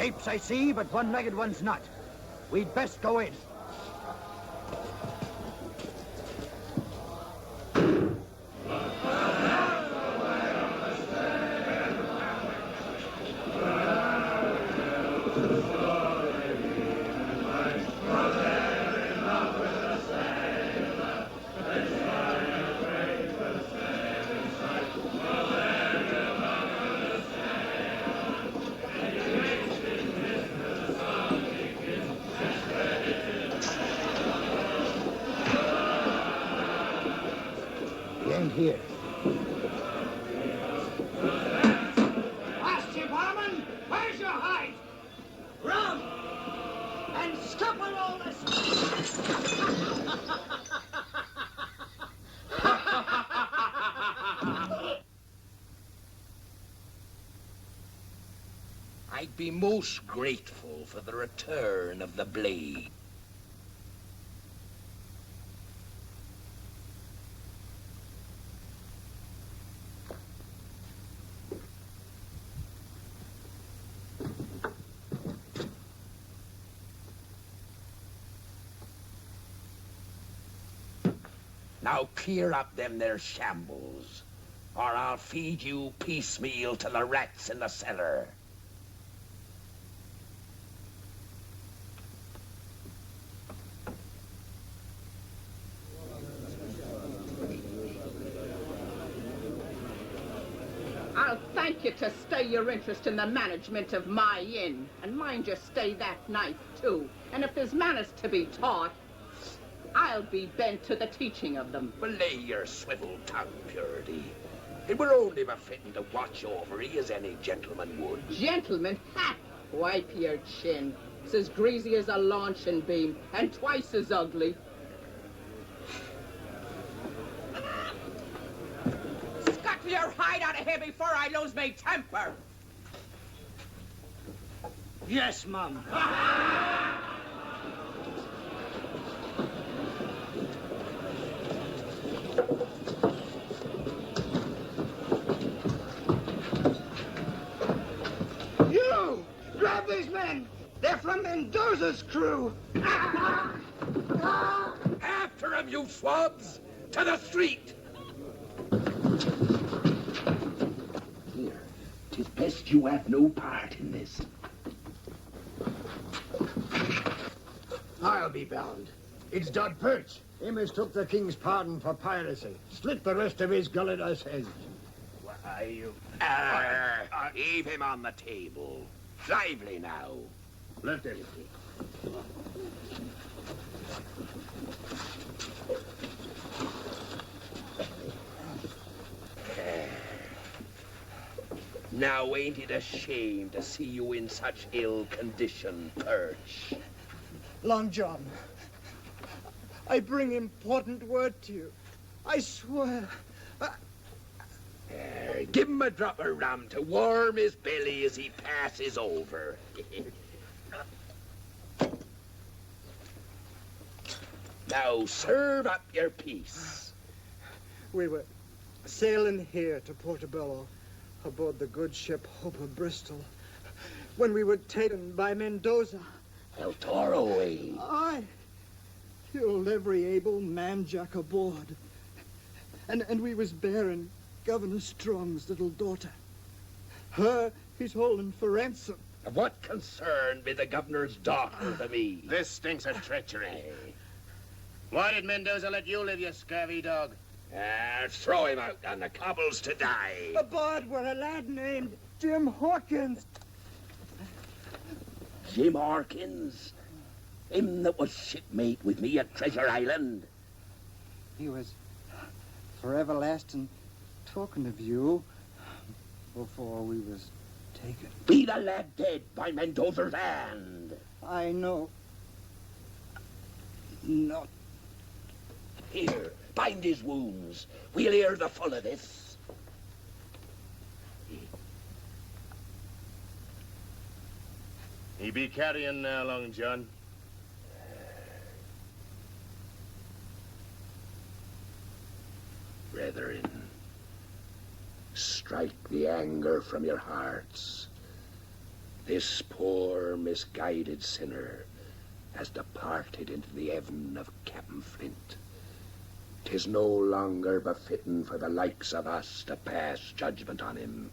shapes I see, but one-legged one's not. We'd best go in. Here. Last you, barman! Where's your hide? Rum! And scupper all this! I'd be most grateful for the return of the blade. Now clear up them there shambles, or I'll feed you piecemeal to the rats in the cellar. I'll thank you to stay your interest in the management of my inn, and mind you stay that night too. And if there's manners to be taught, I'll be bent to the teaching of them. Belay your swivel tongue, Purity. It were only befitting to watch over ye as any gentleman would. Gentlemen? Ha! Wipe your chin. It's as greasy as a launching beam, and twice as ugly. Scuttle your hide out of here before I lose my temper. Yes, Mum. You! Grab these men! They're from Mendoza's crew! After 'em, you swabs! To the street! Here, 'tis best you have no part in this. I'll be bound. It's Dod Perch. He mistook the king's pardon for piracy. Slit the rest of his gullet as heads. Why, you... Heave him on the table. Lively now. Left him. Now, ain't it a shame to see you in such ill condition, Perch? Long John, I bring important word to you. I swear. Give him a drop of rum to warm his belly as he passes over. Now, serve up your piece. We were sailing here to Portobello aboard the good ship Hope of Bristol when we were taken by Mendoza. El Toro, eh? I killed every able man-jack aboard. And we was bearing Governor Strong's little daughter. Her he's holding for ransom. What concern be the governor's daughter to me? This stinks of treachery. Why did Mendoza let you live, you scurvy dog? Throw him out on the cobbles to die. Aboard were a lad named Jim Hawkins. Jim Hawkins? Him that was shipmate with me at Treasure Island? He was for everlasting talking of you before we was taken. Be the lad dead by Mendoza's hand? I know. Not. Here, bind his wounds. We'll hear the full of this. He be carrying now, Long John. Brethren, strike the anger from your hearts. This poor, misguided sinner has departed into the heaven of Captain Flint. 'Tis no longer befitting for the likes of us to pass judgment on him.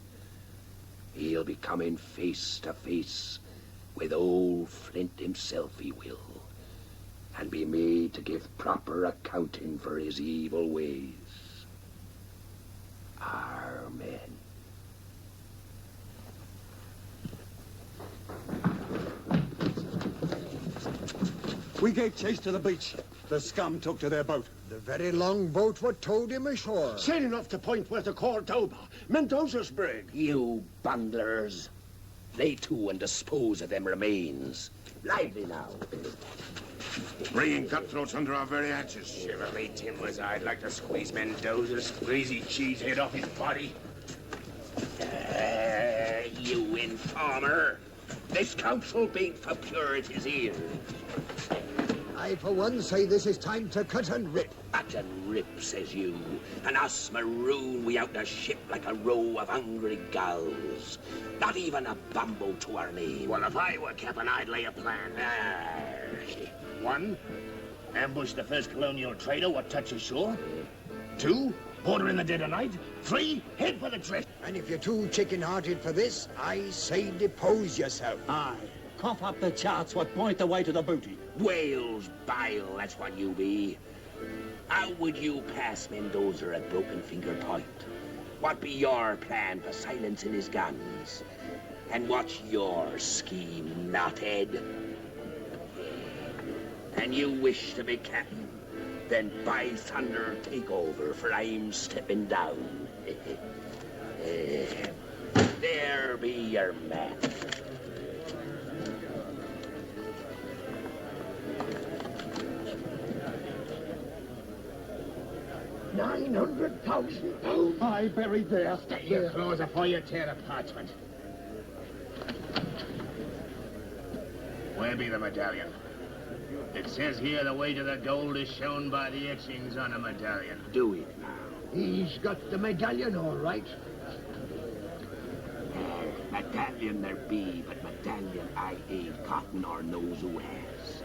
He'll be coming face to face with old Flint himself, he will, and be made to give proper accounting for his evil ways. Amen. We gave chase to the beach. The scum took to their boat. The very long boat what towed him ashore. Sailing off the point where to Cordoba, Mendoza's brig. You bunglers. Lay to and dispose of them remains. Lively now. Bringing cutthroats under our very hatches. Shiver me timbers, I'd like to squeeze Mendoza's greasy cheese head off his body. You informer. This council beat for purity's ears. I, for one, say this is time to cut and rip. Cut and rip, says you, and us maroon we out the ship like a row of hungry gulls. Not even a bumbo to our name. Well, if I were captain, I'd lay a plan. One, ambush the first colonial trader what touches shore. Two, border in the dead of night. Three, head for the drift. And if you're too chicken-hearted for this, I say depose yourself. Aye. Cough up the charts what point the way to the booty. Whales bile, that's what you be. How would you pass Mendoza at Broken Finger Point? What be your plan for silencing his guns? And what's your scheme, knothead? And you wish to be captain? Then by thunder, take over, for I'm stepping down. There be your man. £900,000. I buried there. Stay your claws before you tear the parchment. Where be the medallion? It says here the way to the gold is shown by the etchings on a medallion. Do it now. He's got the medallion all right. Medallion there be, but medallion I ain't cotton or knows who has.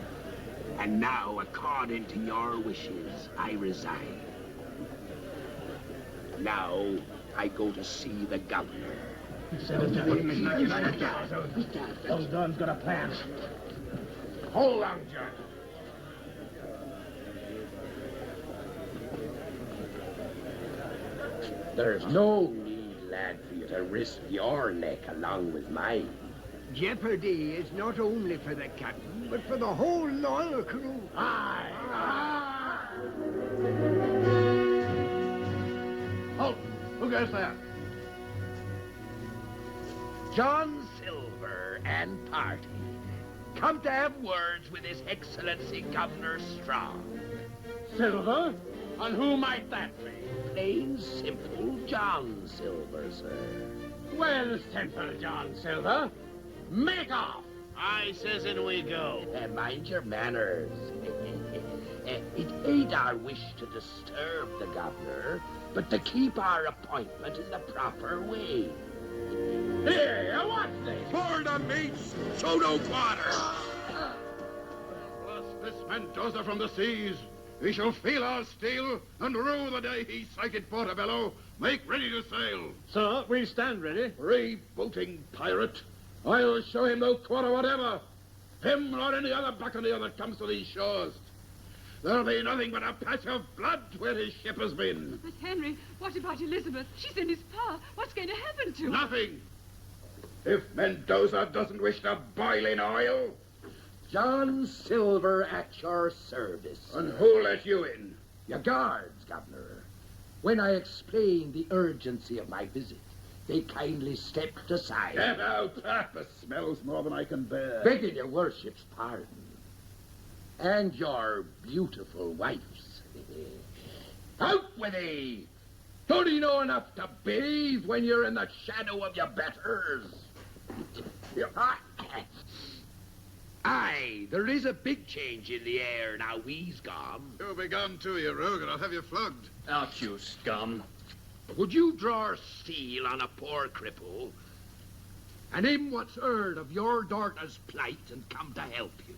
And now, according to your wishes, I resign. Now, I go to see the governor. Those Don's got a plan. Hold on, John. There's no need, lad, for you to risk your neck along with mine. Jeopardy is not only for the captain, but for the whole loyal crew. Aye. Halt! Who goes there? John Silver and party come to have words with His Excellency Governor Strong. Silver? And who might that be? Plain simple John Silver, sir. Well, simple John Silver. Make off! I says in we go. Mind your manners. It ain't our wish to disturb the governor, but to keep our appointment in the proper way. Here, what's this? For the mates, show no quarter. Bless this Mendoza from the seas. He shall feel our steel and rue the day he sighted Portobello. Make ready to sail. Sir, we stand ready. Freebooting pirate. I'll show him no quarter whatever. Him or any other buccaneer that comes to these shores. There'll be nothing but a patch of blood where his ship has been. But Henry, what about Elizabeth? She's in his power. What's going to happen to her? Nothing. If Mendoza doesn't wish to boil in oil. John Silver at your service. And who let you in? Your guards, Governor. When I explained the urgency of my visit, they kindly stepped aside. Get out. The smells more than I can bear. Begging your worship's pardon. And your beautiful wife's. Out with thee! Don't you know enough to bathe when you're in the shadow of your betters? Aye, there is a big change in the air now he's gone. You'll be gone too, you rogue, and I'll have you flogged. Out, you scum. Would you draw steel on a poor cripple? and him what's heard of your daughter's plight and come to help you.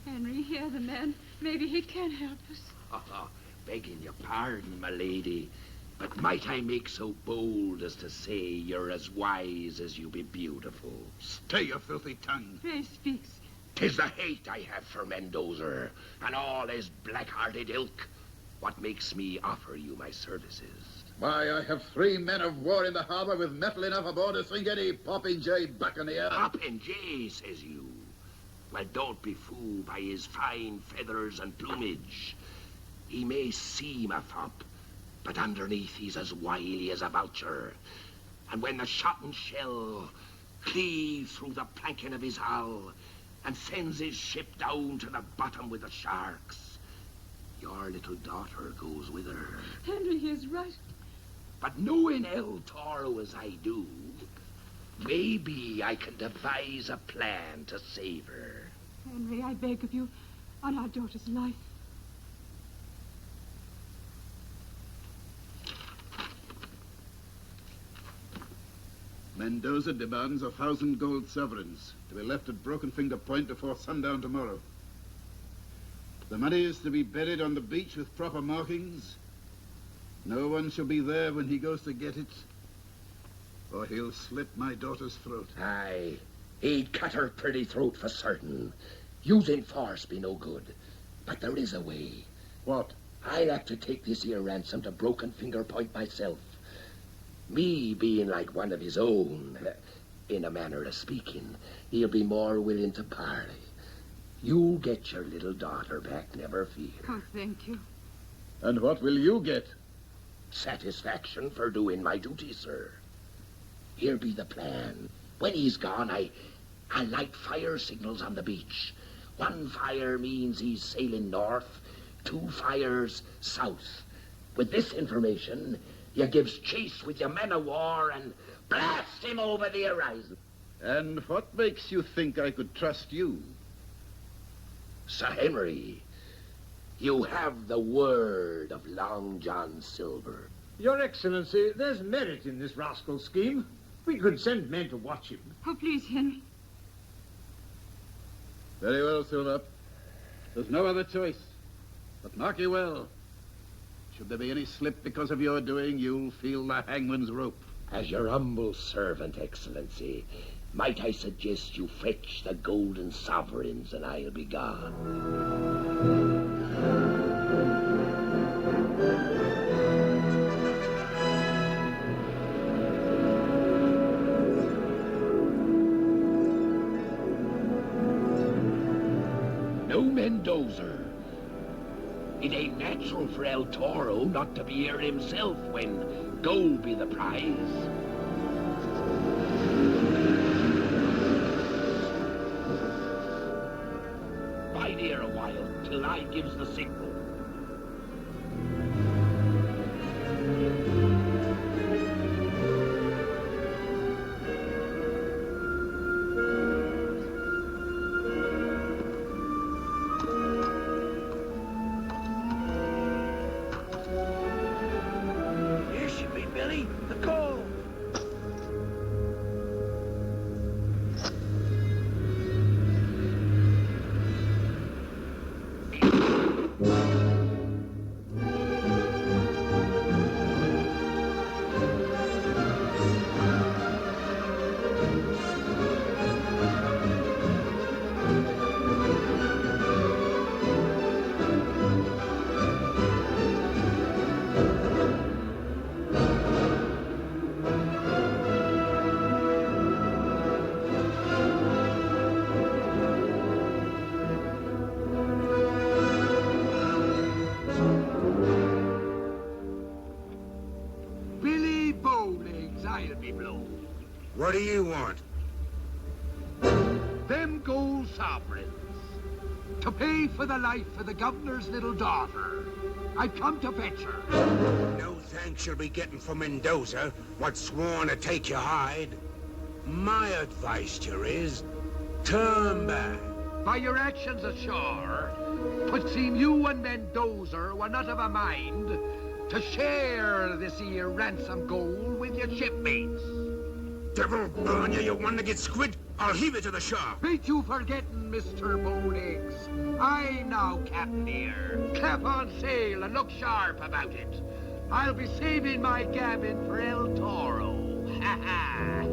Henry, hear the man. Maybe he can help us. Begging your pardon, my lady, but might I make so bold as to say you're as wise as you be beautiful? Stay your filthy tongue. Pray speak. 'Tis the hate I have for Mendoza and all his black-hearted ilk what makes me offer you my services. Why, I have 3 men of war in the harbor with metal enough aboard to sink any popinjay buccaneer. Popinjay, says you? Well, don't be fooled by his fine feathers and plumage. He may seem a fop, but underneath he's as wily as a vulture. And when the shot and shell cleaves through the planking of his hull and sends his ship down to the bottom with the sharks, your little daughter goes with her. Henry is right. But knowing El Toro as I do, maybe I can devise a plan to save her. Henry, I beg of you, on our daughter's life. Mendoza demands 1,000 gold sovereigns to be left at Broken Finger Point before sundown tomorrow. The money is to be buried on the beach with proper markings. No one shall be there when he goes to get it, or he'll slit my daughter's throat. Aye, he'd cut her pretty throat for certain. Using force be no good, but there is a way. What? I'll have to take this here ransom to Broken Finger Point myself. Me being like one of his own, in a manner of speaking, he'll be more willing to parley. You'll get your little daughter back, never fear. Oh, thank you. And what will you get? Satisfaction for doing my duty, sir. Here be the plan. When he's gone, I'll light fire signals on the beach. 1 fire means he's sailing north, 2 fires south. With this information, you gives chase with your men of war and blast him over the horizon. And what makes you think I could trust you? Sir Henry, you have the word of Long John Silver. Your Excellency, there's merit in this rascal's scheme. We could send men to watch him. Oh, please, Henry. Very well, Silver. There's no other choice. But mark you well. Should there be any slip because of your doing, you'll feel the hangman's rope. As your humble servant, Excellency, might I suggest you fetch the golden sovereigns and I'll be gone. No Mendoza. It ain't natural for El Toro not to be here himself when gold be the prize. Bide here a while till I gives the signal. What do you want? Them gold sovereigns. To pay for the life of the governor's little daughter. I've come to fetch her. No thanks you'll be getting from Mendoza, what's sworn to take your hide. My advice to you is, turn back. By your actions ashore, 'twould seem you and Mendoza were not of a mind to share this here ransom gold with your shipmates. Devil burn you, you one-legged squid! I'll heave it to the shore. Ain't you forgetting, Mr. Bowlegs? I'm now captain here. Clap on sail and look sharp about it. I'll be saving my gammon for El Toro. Ha ha!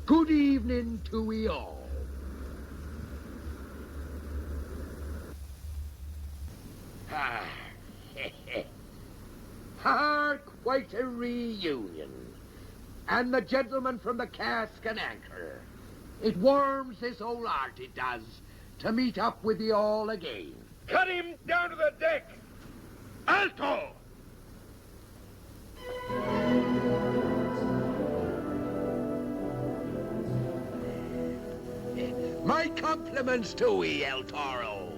Good evening to we all. Quite a reunion. And the gentleman from the cask and anchor. It warms this old heart, it does, to meet up with you all again. Cut him down to the deck! Alto! My compliments to ye, El Toro.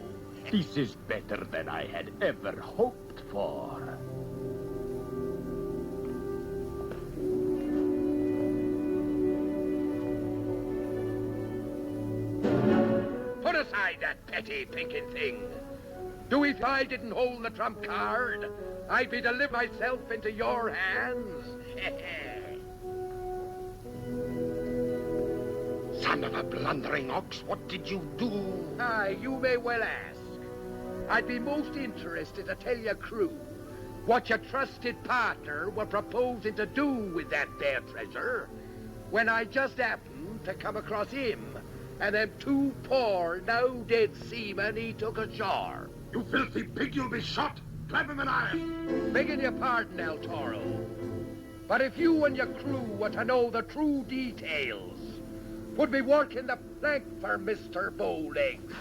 This is better than I had ever hoped for. Put aside that petty thinking thing. Do if I didn't hold the trump card, I'd be to live myself into your hands. Son of a blundering ox, what did you do? Aye, you may well ask. I'd be most interested to tell your crew what your trusted partner were proposing to do with that there treasure when I just happened to come across him and them two poor, now-dead seamen he took ashore. You filthy pig, you'll be shot! Clap him in iron! Begging your pardon, El Toro, but if you and your crew were to know the true details, would be working the plank for Mr. Bowlegs.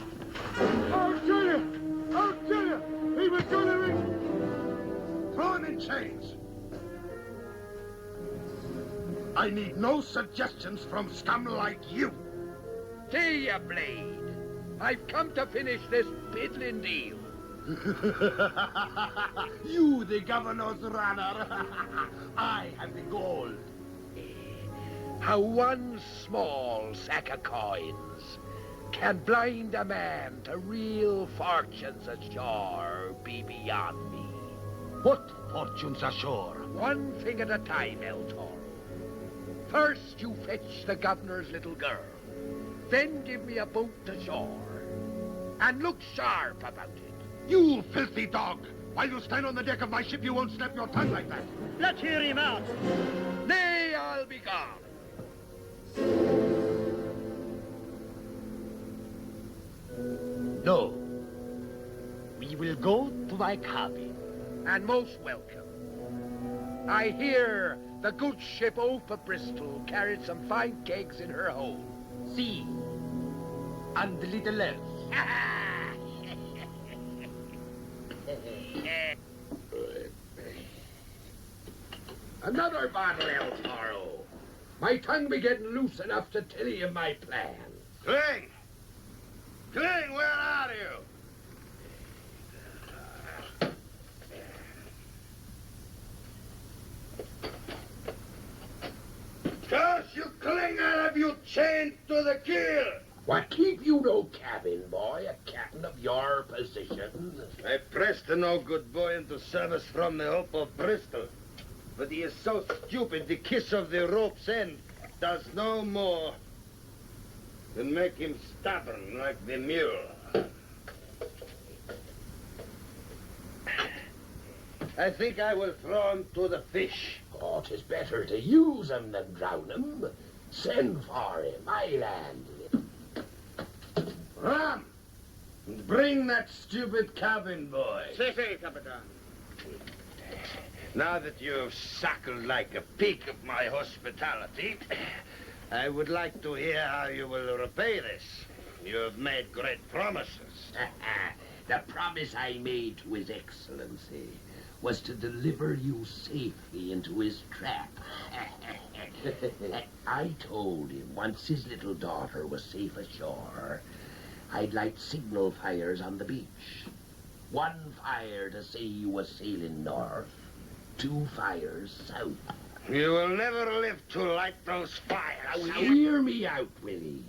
I'll kill you! I'll kill you! He was gonna ring! Throw him in chains! I need no suggestions from scum like you! See ya, Blade. I've come to finish this piddling deal. You, the governor's runner. I have the gold. How one small sack of coins can blind a man to real fortunes ashore be beyond me. What fortunes ashore? One thing at a time, El Toro. First you fetch the governor's little girl. Then give me a boat to shore. And look sharp about it. You filthy dog! While you stand on the deck of my ship, you won't snap your tongue like that. Let's hear him out. Nay, I'll be gone. No. We will go to my cabin. And most welcome. I hear the good ship Ope of Bristol carried some fine kegs in her hold. See. And a little else. Another bottle, El Toro. My tongue be getting loose enough to tell you my plan. Cling! Cling, where are you? Curse you, Cling! I'll have you chained to the keel! What keep you no cabin, boy, a captain of your position? I pressed the no-good boy into service from the Hope of Bristol. But he is so stupid, the kiss of the rope's end does no more than make him stubborn like the mule. I think I will throw him to the fish. Oh, 'tis better to use him than drown him. Send for him, I'll handle him. Ram! And bring that stupid cabin boy. Si, Capitan. Now that you have suckled like a pig of my hospitality, I would like to hear how you will repay this. You have made great promises. The promise I made to His Excellency was to deliver you safely into his trap. I told him once his little daughter was safe ashore, I'd light signal fires on the beach. One fire to say you was sailing north, 2 fires south. You will never live to light those fires. Now, hear me out, Willie.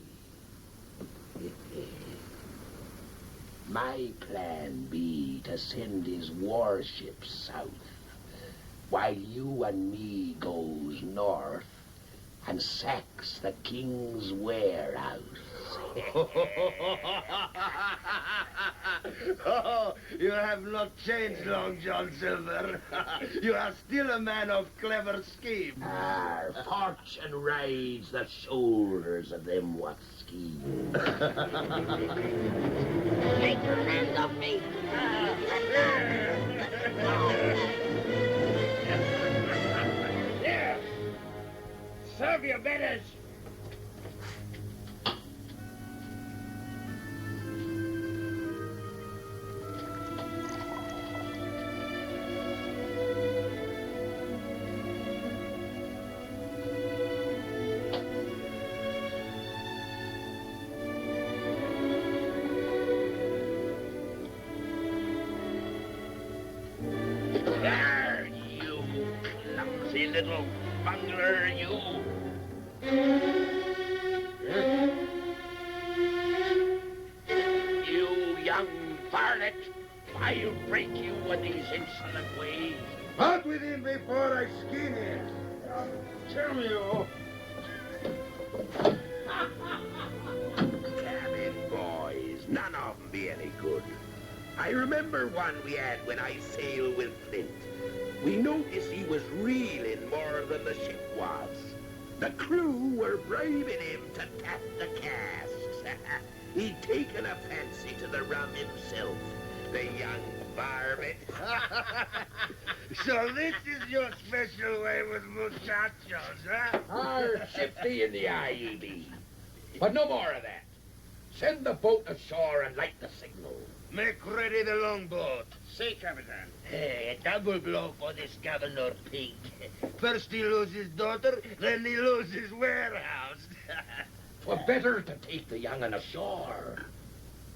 My plan be to send his warships south, while you and me goes north and sacks the king's warehouse. Oh, you have not changed, Long John Silver. You are still a man of clever scheme. Fortune rides the shoulders of them what scheme. Take your hands off me! There! Serve your betters! There, you clumsy little bungler, you. You young varlet, I'll break you with these insolent ways. Out with him before I skin him. Damn you. Come in, boys. None of them be any good. I remember one we had when I sailed with Flint. We noticed he was reeling more than the ship was. The crew were bribing him to tap the casks. He'd taken a fancy to the rum himself, the young varmint. So this is your special way with muchachos, huh? Our shifty in the eye, ye be. But no more of that. Send the boat ashore and light the signal. Make ready the longboat. Say, Captain. Hey, a double blow for this governor pig. First he loses his daughter, then he loses his warehouse. 'Twere better to take the young'un ashore.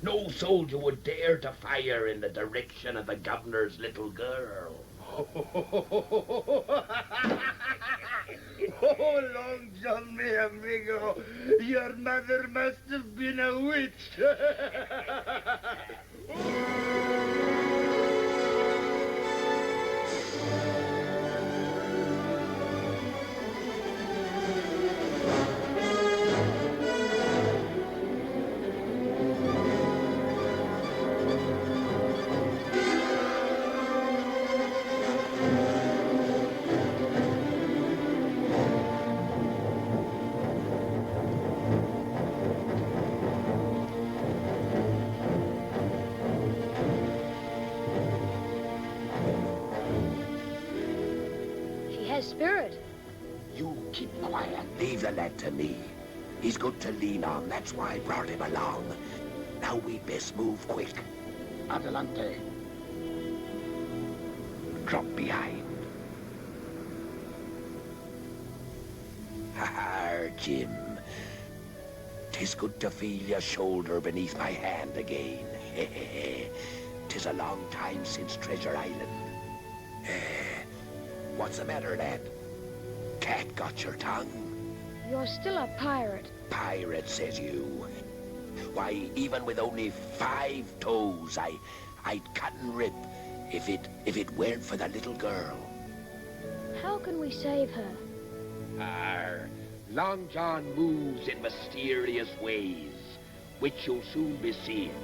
No soldier would dare to fire in the direction of the governor's little girl. Oh, Long John, mi amigo, your mother must have been a witch. Spirit. You keep quiet. Leave the lad to me. He's good to lean on. That's why I brought him along. Now we'd best move quick. Adelante. Drop behind. Ha, Jim. 'Tis good to feel your shoulder beneath my hand again. 'Tis a long time since Treasure Island. What's the matter, lad? Cat got your tongue? You're still a pirate. Pirate, says you. Why, even with only 5 toes, I'd cut and rip if it weren't for the little girl. How can we save her? Long John moves in mysterious ways, which you'll soon be seeing.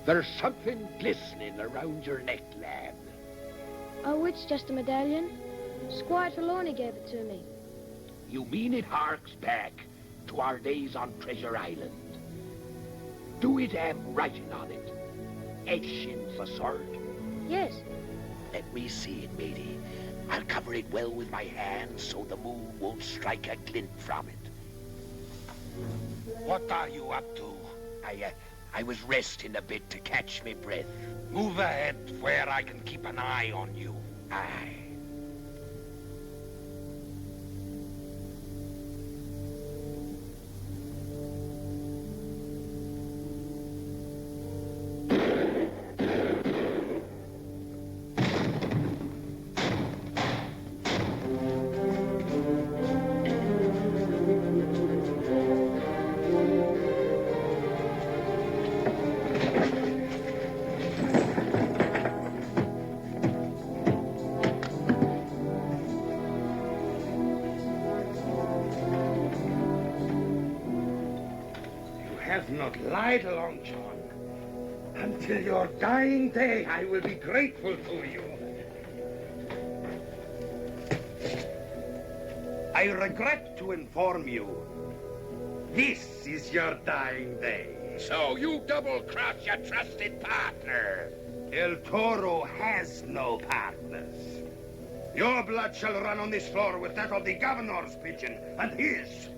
There's something glistening around your neck, lad. Oh, it's just a medallion. Squire Trelawney gave it to me. You mean it harks back to our days on Treasure Island? Do it have writing on it? Etchings a sort? Yes. Let me see it, matey. I'll cover it well with my hand so the moon won't strike a glint from it. What are you up to? I was resting a bit to catch me breath. Move ahead where I can keep an eye on you. Aye. not lie to Long John. Until your dying day, I will be grateful to you. I regret to inform you, this is your dying day. So you double-cross your trusted partner. El Toro has no partners. Your blood shall run on this floor with that of the governor's pigeon and his.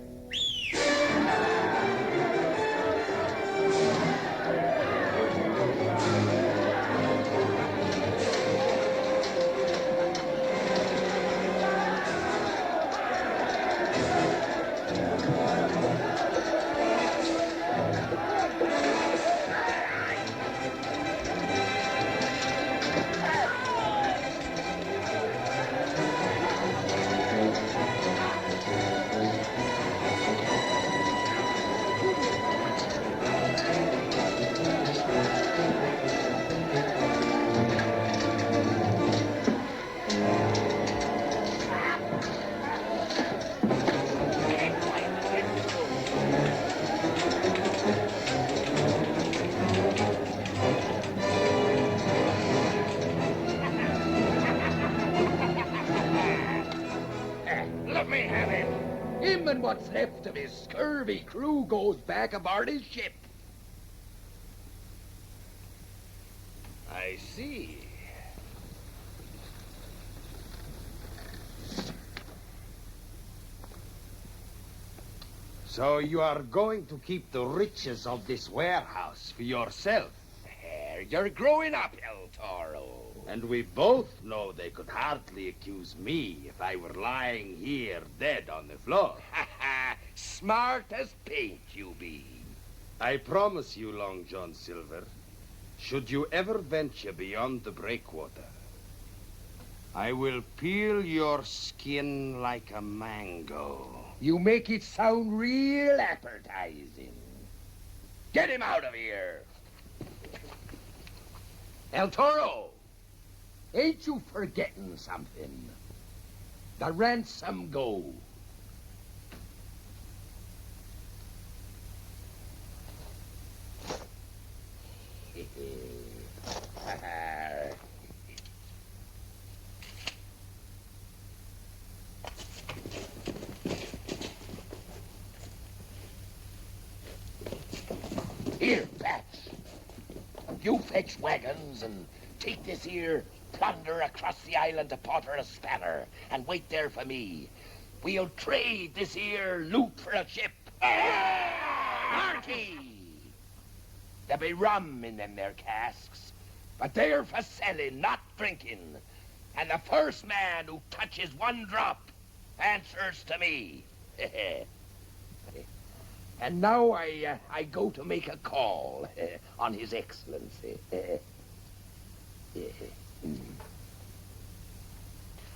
And what's left of his scurvy crew goes back aboard his ship. I see. So you are going to keep the riches of this warehouse for yourself? You're growing up, El Toro. And we both know they could hardly accuse me if I were lying here dead on the floor. Smart as paint, you be. I promise you, Long John Silver, should you ever venture beyond the breakwater, I will peel your skin like a mango. You make it sound real appetizing. Get him out of here. El Toro, ain't you forgetting something? The ransom go. Here, Patch. You fetch wagons and take this here plunder across the island to Porter a Spanner and wait there for me. We'll trade this here loot for a ship. Marky! There'll be rum in them there casks, but they're for selling, not drinking. And the first man who touches one drop answers to me. And now I go to make a call on His Excellency.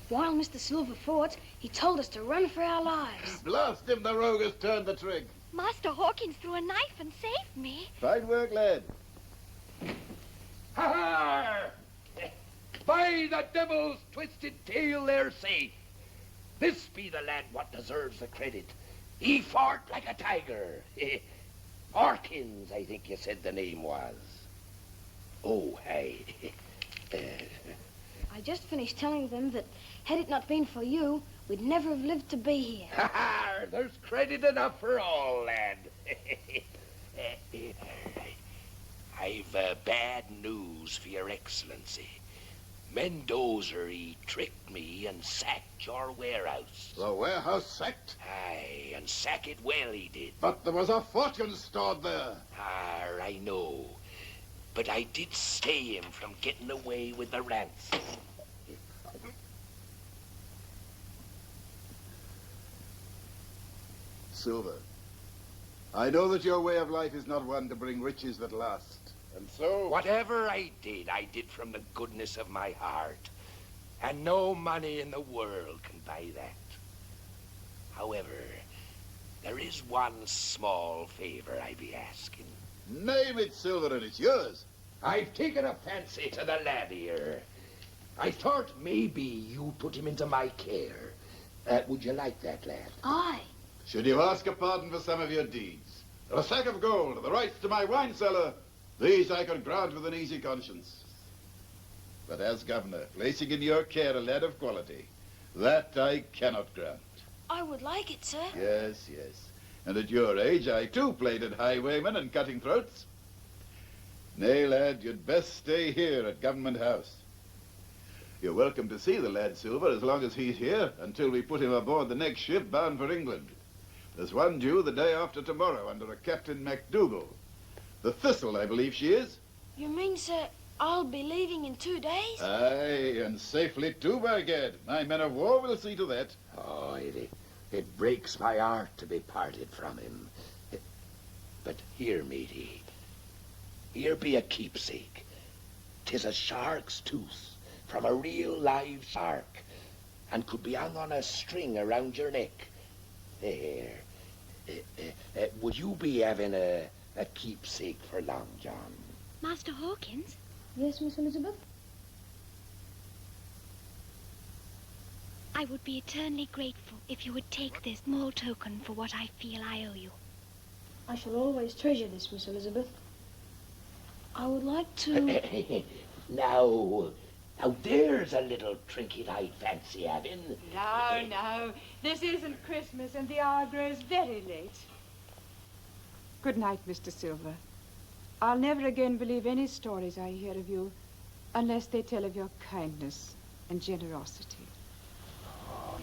While Mr. Silver fought, he told us to run for our lives. Blast him, the rogue has turned the trick. Master Hawkins threw a knife and saved me. Fine work, lad. Ha-ha! By the devil's twisted tail, they're safe. This be the lad what deserves the credit. He fought like a tiger. Hawkins, I think you said the name was. Oh, hey. I just finished telling them that had it not been for you, we'd never have lived to be here. Ha-ha! There's credit enough for all, lad. I've bad news for your Excellency. Mendoza, he tricked me and sacked your warehouse. The warehouse sacked? Aye, and sack it well he did. But there was a fortune stored there. I know. But I did stay him from getting away with the ransom. Silver, I know that your way of life is not one to bring riches that last. And so... Whatever I did from the goodness of my heart. And no money in the world can buy that. However, there is one small favor I be asking. Name it, Silver, and it's yours. I've taken a fancy to the lad here. I thought maybe you put him into my care. Would you like that, lad? Aye. Should you ask a pardon for some of your deeds? For a sack of gold, the rights to my wine cellar, these I could grant with an easy conscience. But as governor, placing in your care a lad of quality, that I cannot grant. I would like it, sir. Yes, yes. And at your age, I too played at highwaymen and cutting throats. Nay, lad, you'd best stay here at Government House. You're welcome to see the lad, Silver, as long as he's here, until we put him aboard the next ship bound for England. There's one due the day after tomorrow under a Captain MacDougall. The Thistle, I believe she is. You mean, sir, I'll be leaving in 2 days? Aye, and safely too, by gad. My men of war will see to that. Oh, it breaks my heart to be parted from him. But here, matey, here be a keepsake. 'Tis a shark's tooth from a real live shark, and could be hung on a string around your neck. There. Would you be having a keepsake for long, John? Master Hawkins? Yes, Miss Elizabeth? I would be eternally grateful if you would take this small token for what I feel I owe you. I shall always treasure this, Miss Elizabeth. I would like to... Now there's a little trinket I'd fancy having. No. This isn't Christmas and the hour grows very late. Good night, Mr. Silver. I'll never again believe any stories I hear of you unless they tell of your kindness and generosity.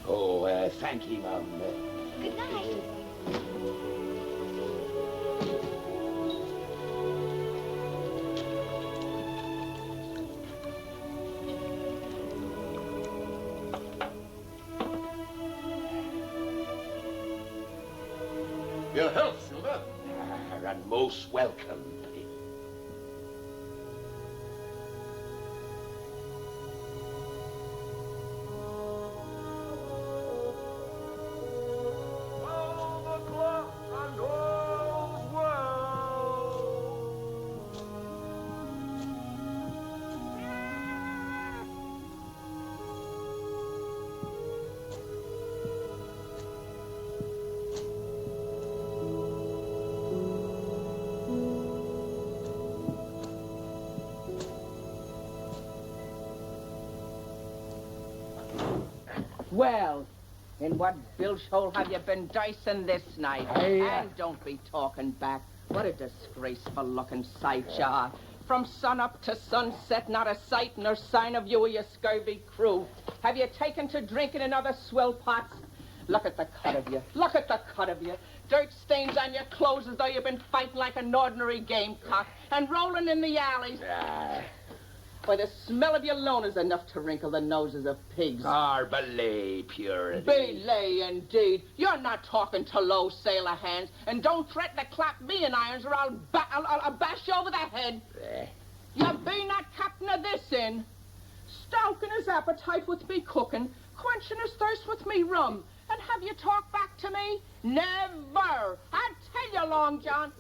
Oh, thank you, Mum. Good night. Your health, Silver. And most welcome. Well, in what bilge hole have you been dicing this night? And don't be talking back. What a disgraceful looking sight you are. From sun up to sunset, not a sight nor sign of you or your scurvy crew. Have you taken to drinking in other swill pots? Look at the cut of you. Look at the cut of you. Dirt stains on your clothes as though you've been fighting like an ordinary gamecock and rolling in the alleys. Why, the smell of your loan is enough to wrinkle the noses of pigs. Belay purity. Belay, indeed. You're not talking to low sailor hands, and don't threaten to clap me in irons or I'll bash you over the head. You be not captain of this inn. Stoking his appetite with me cooking, quenching his thirst with me rum. And have you talked back to me? Never. I tell you, Long John.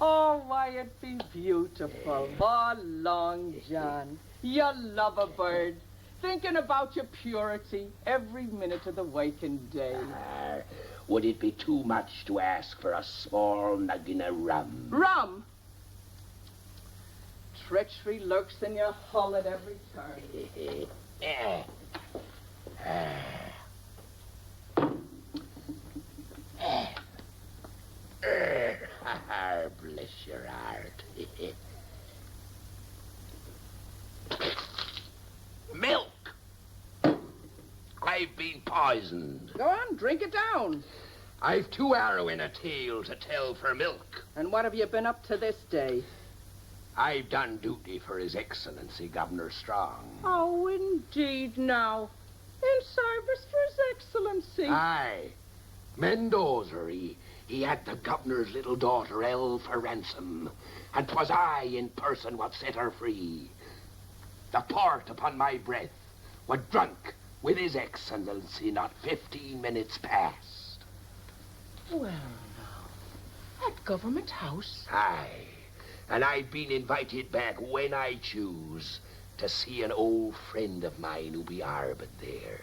Oh, why, it'd be beautiful. Oh, Long John, you love a bird, thinking about your purity every minute of the waking day. Would it be too much to ask for a small nuggin of rum? Rum? Treachery lurks in your hull at every turn. Bless your heart. Milk! I've been poisoned. Go on, drink it down. I've 2 arrow in a tail to tell for milk. And what have you been up to this day? I've done duty for His Excellency, Governor Strong. Oh, indeed, now. In service for His Excellency. Aye. Mendoza, he had the governor's little daughter held for ransom, and 'twas I in person what set her free. The port upon my breath were drunk with His Excellency not 15 minutes past. Well, now, at Government House? Aye, and I've been invited back when I choose to see an old friend of mine who be harboured there.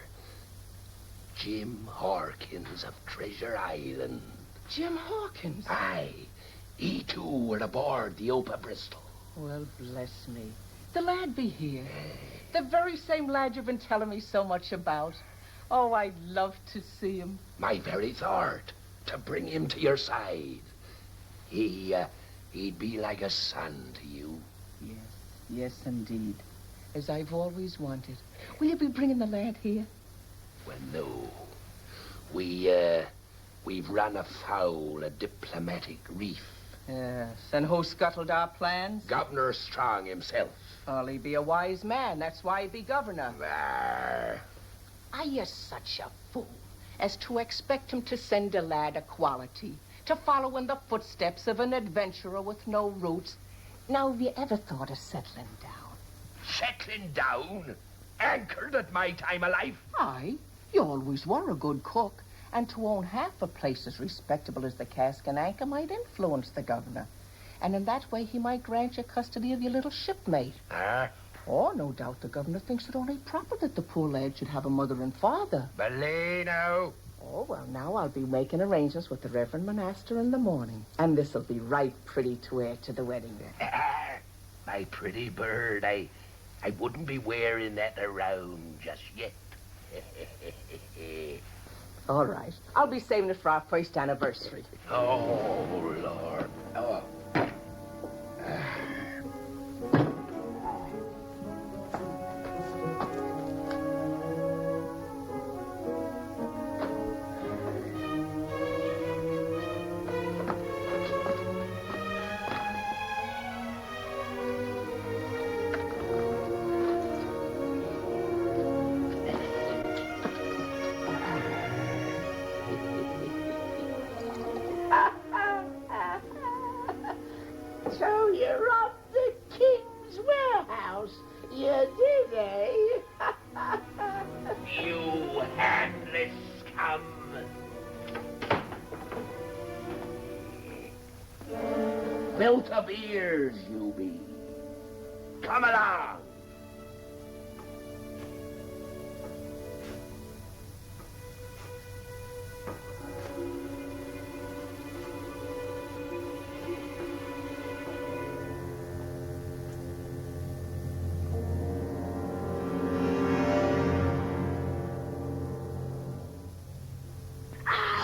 Jim Hawkins of Treasure Island. Jim Hawkins? Aye. He too were aboard the Opa Bristol. Well, bless me. The lad be here. The very same lad you've been telling me so much about. Oh, I'd love to see him. My very thought, to bring him to your side. He'd be like a son to you. Yes, indeed. As I've always wanted. Will you be bringing the lad here? Well, no. We've run afoul a diplomatic reef. Yes, and who scuttled our plans? Governor Strong himself. Well, he be a wise man. That's why he be governor. Arr. Are you such a fool as to expect him to send a lad of quality, to follow in the footsteps of an adventurer with no roots? Now, have you ever thought of settling down? Settling down? Anchored at my time of life? Aye, you always were a good cook, and to own half a place as respectable as the Cask and Anchor might influence the governor. And in that way he might grant you custody of your little shipmate. Oh, no doubt the governor thinks it only proper that the poor lad should have a mother and father. Belay now. Oh, well, now I'll be making arrangements with the Reverend Monaster in the morning. And this'll be right pretty to wear to the wedding day. My pretty bird, I wouldn't be wearing that around just yet. All right. I'll be saving it for our first anniversary. Oh, Lord. Oh. So you robbed the king's warehouse. You did, eh? You handless scum. Built of ears, you be. Come along.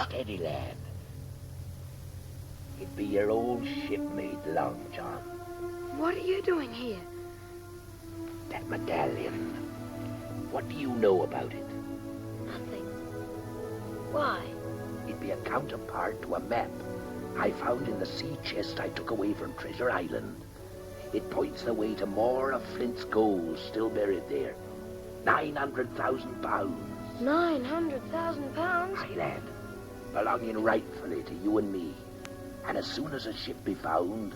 Steady, lad. It be your old shipmate, Long John. What are you doing here? That medallion. What do you know about it? Nothing. Why? It be a counterpart to a map I found in the sea chest I took away from Treasure Island. It points the way to more of Flint's gold still buried there. 900,000 pounds. 900,000 pounds? Aye, lad. Belonging rightfully to you and me. And as soon as a ship be found,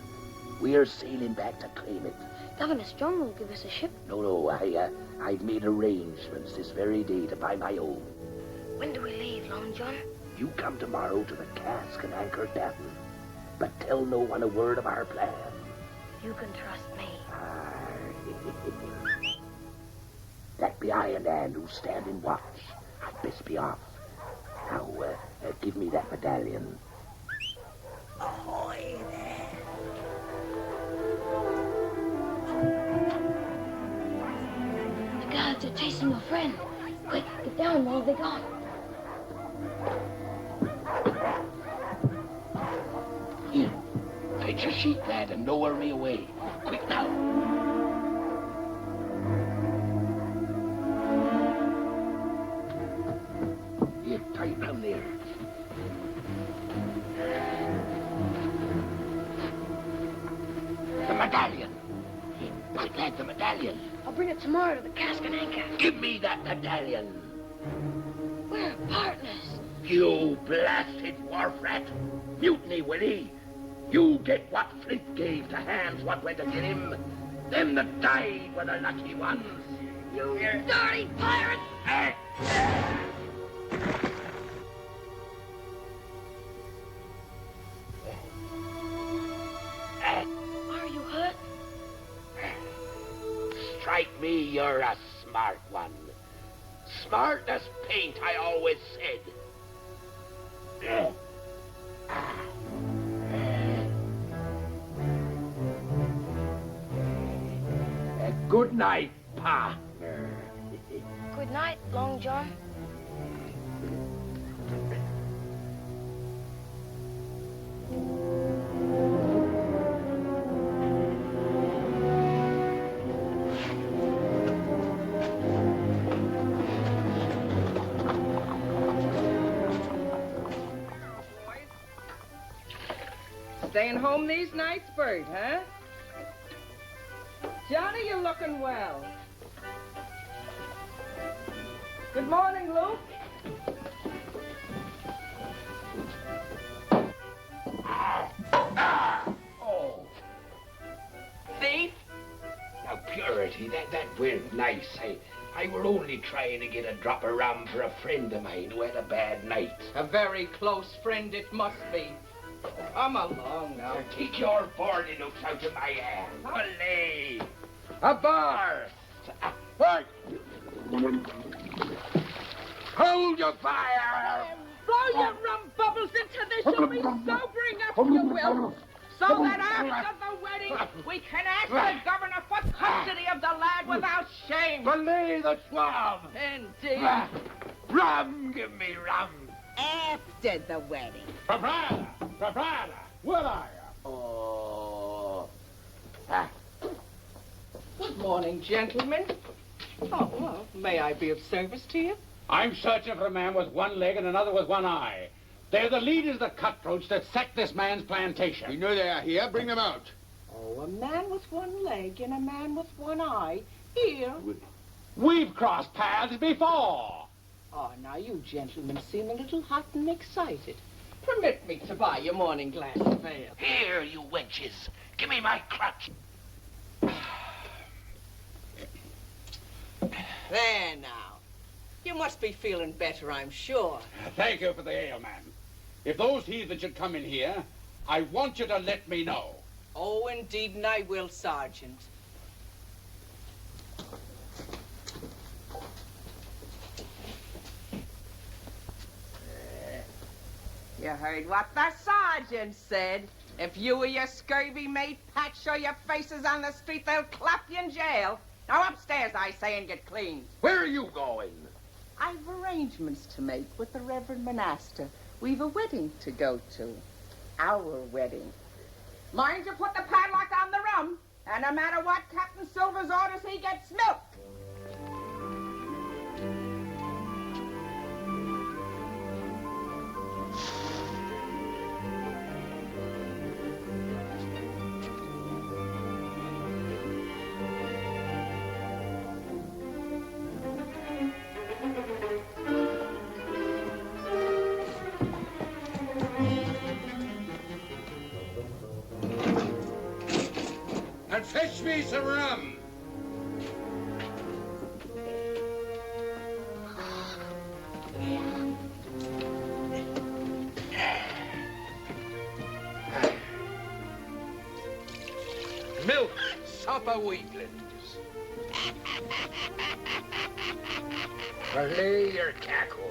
we're sailing back to claim it. Governor Strong will give us a ship. No, I've made arrangements this very day to buy my own. When do we leave, Long John? You come tomorrow to the Cask and Anchor Tavern, but tell no one a word of our plan. You can trust me. That be I and Anne who's standing watch. I'd best be off. Now, give me that medallion. Ahoy there. The guards are chasing your friend. Quick, get down while they're gone. Here, fetch your sheet, lad, and lower me away. Quick now. Here, tight round there. The medallion. Quick, lad, the medallion. I'll bring it tomorrow to the Cask and Anchor. Give me that medallion. We're partners. You blasted wharf rat. Mutiny, Willie. You get what Flint gave to hands what went to get him. Them that died were the lucky ones. You dirty pirate! Are you hurt? Strike me, you're a smart one. smart as paint, I always said. Good night, partner. Good night, Long John. Staying home these nights, Bert, huh? Johnny, you're looking well. Good morning, Luke. Oh. Thief? Now, Purity, that weren't nice. I were only trying to get a drop of rum for a friend of mine who had a bad night. A very close friend it must be. Come along now. Take your 40 looks out of my hand. Olay! A bar! Right! Hold your fire! Blow your rum bubbles into this. You'll be sobering up, you will. So that after the wedding, we can ask the governor for custody of the lad without shame. Belay the swab! Indeed. Rum! Give me rum! After the wedding. Proprietor, what are you? Oh. Good morning, gentlemen. Oh, well, may I be of service to you? I'm searching for a man with one leg and another with one eye. They're the leaders of the cutthroats that sacked this man's plantation. We know they are here. Bring them out. Oh, a man with one leg and a man with one eye. Here. We've crossed paths before. Oh, now you gentlemen seem a little hot and excited. Permit me to buy your morning glass of ale. Here, you wenches. Give me my crutch. There now. You must be feeling better, I'm sure. Thank you for the ale, man. If those heathen should come in here, I want you to let me know. Oh, indeed, and I will, Sergeant. You heard what the sergeant said. If you or your scurvy mate Pat show your faces on the street, they'll clap you in jail. Now upstairs, I say, and get cleaned. Where are you going? I've arrangements to make with the Reverend Monaster. We've a wedding to go to. Our wedding. Mind you put the padlock on the rum, and no matter what Captain Silver's orders, he gets milk. And fetch me some rum. Milk, supper weaklings. Belay your cackle.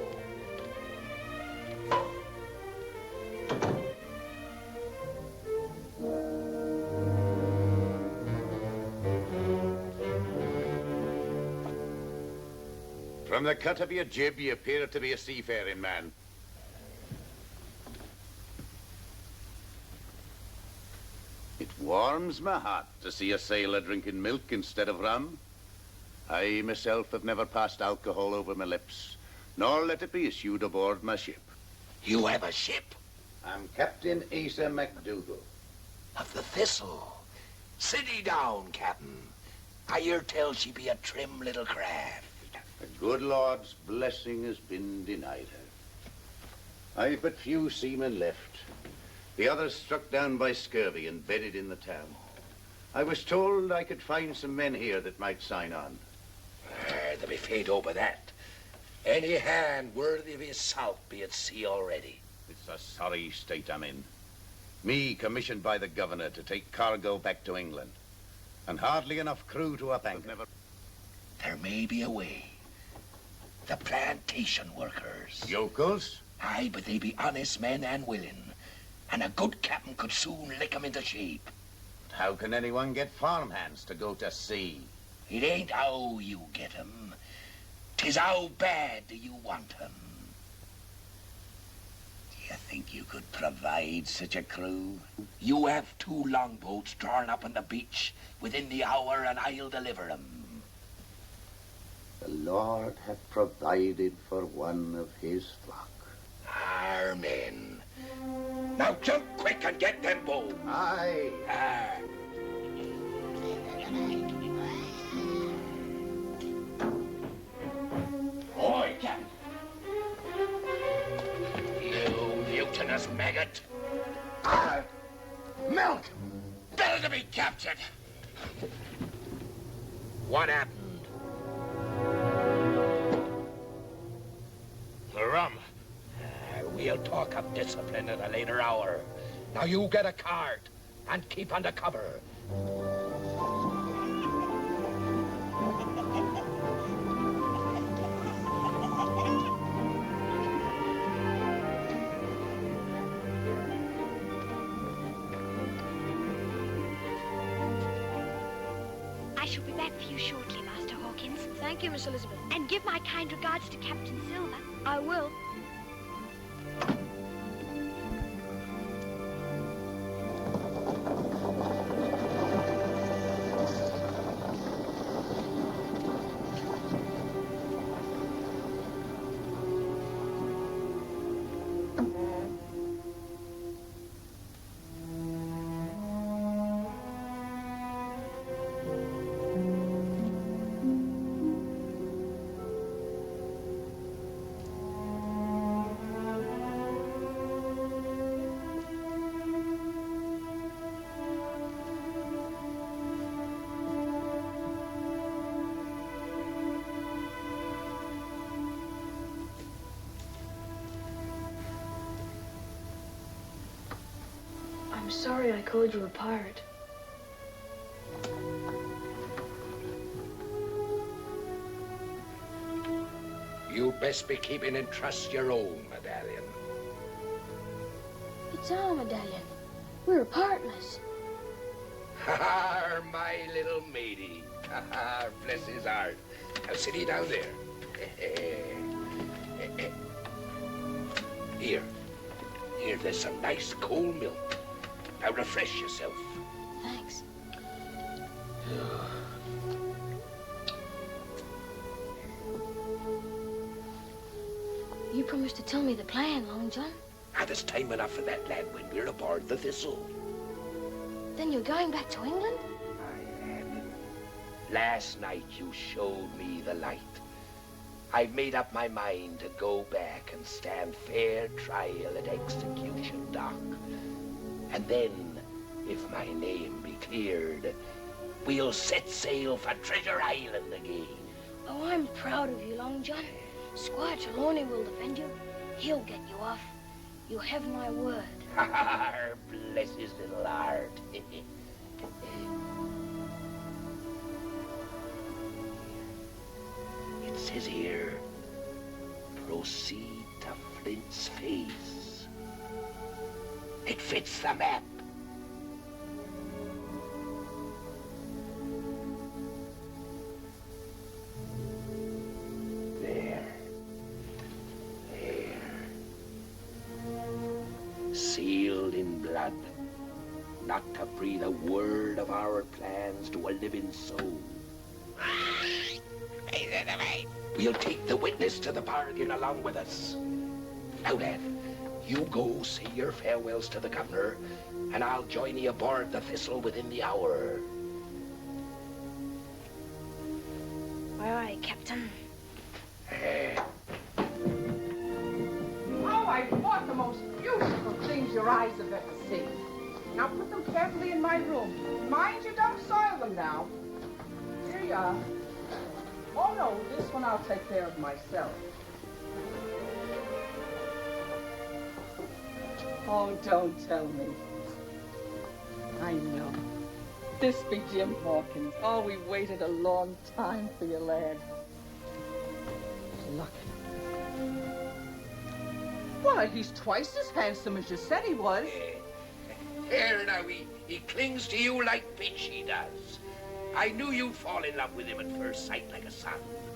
From the cut of your jib, you appear to be a seafaring man. It warms my heart to see a sailor drinking milk instead of rum. I myself have never passed alcohol over my lips, nor let it be issued aboard my ship. You have a ship? I'm Captain Asa MacDougall. Of the Thistle. Sit ye down, Captain. I hear tell she be a trim little craft. The good Lord's blessing has been denied her. I've but few seamen left. The others struck down by scurvy and bedded in the town. I was told I could find some men here that might sign on. They'll be faint over that. Any hand worthy of his salt be at sea already. It's a sorry state I'm in. Me commissioned by the governor to take cargo back to England. And hardly enough crew to up anchor. There may be a way. The plantation workers. Yokels? Aye, but they be honest men and willing. And a good captain could soon lick 'em into shape. How can anyone get farmhands to go to sea? It ain't how you get 'em. 'Tis how bad do you want 'em. Do you think you could provide such a crew? You have 2 longboats drawn up on the beach within the hour, and I'll deliver 'em. The Lord hath provided for one of his flock. Amen. Now jump quick and get them both. Aye. Oi, Captain. You mutinous maggot. Milk! Better to be captured. What happened? The rum. We'll talk of discipline at a later hour. Now you get a cart and keep under cover. I shall be back for you shortly, Master Hawkins. Thank you, Miss Elizabeth. And give my kind regards to Captain Silver. I will. I'm sorry I called you a pirate. You'd best be keeping in trust your own medallion. It's our medallion. We're partners. Ha, my little matey. Ha, bless his heart. Now sit ye down there. Here. Here, there's some nice cold milk. Now refresh yourself. Thanks. You promised to tell me the plan, Long John. There's time enough for that, lad, when we're aboard the Thistle. Then you're going back to England? I am. Last night you showed me the light. I've made up my mind to go back and stand fair trial at execution dock. And then, if my name be cleared, we'll set sail for Treasure Island again. Oh, I'm proud of you, Long John. Squire Trelawney will defend you. He'll get you off. You have my word. Bless his little heart. It says here, proceed to Flint's Face. It fits the map. There. Sealed in blood, not to breathe a word of our plans to a living soul. We'll take the witness to the bargain along with us. Now, lad, you go say your farewells to the governor, and I'll join you aboard the Thistle within the hour. Aye, aye, Captain. Oh, I bought the most beautiful things your eyes have ever seen. Now put them carefully in my room. Mind you don't soil them now. Here you are. Oh, no, this one I'll take care of myself. Oh, don't tell me. I know. This be Jim Hawkins. Oh, we waited a long time for you, lad. Lucky. Why, he's twice as handsome as you said he was. Here now, he clings to you like bitch, he does. I knew you'd fall in love with him at first sight like a son.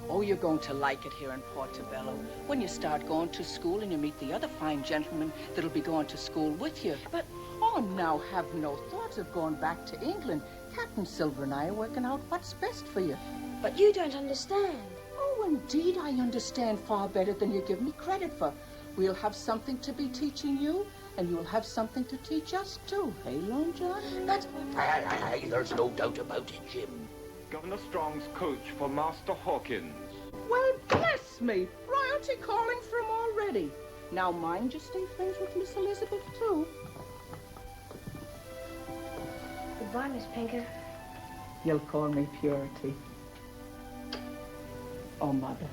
Oh, you're going to like it here in Portobello when you start going to school and you meet the other fine gentlemen that'll be going to school with you. But, oh, now have no thoughts of going back to England. Captain Silver and I are working out what's best for you. But you don't understand. Oh, indeed, I understand far better than you give me credit for. We'll have something to be teaching you, and you'll have something to teach us, too. Hey, Long John? That's... Aye, there's no doubt about it, Jim. Governor Strong's coach for Master Hawkins. Well, bless me. Royalty calling for him already. Now, mind you stay friends with Miss Elizabeth, too. Goodbye, Miss Pinker. You'll call me Purity. Oh, Mother.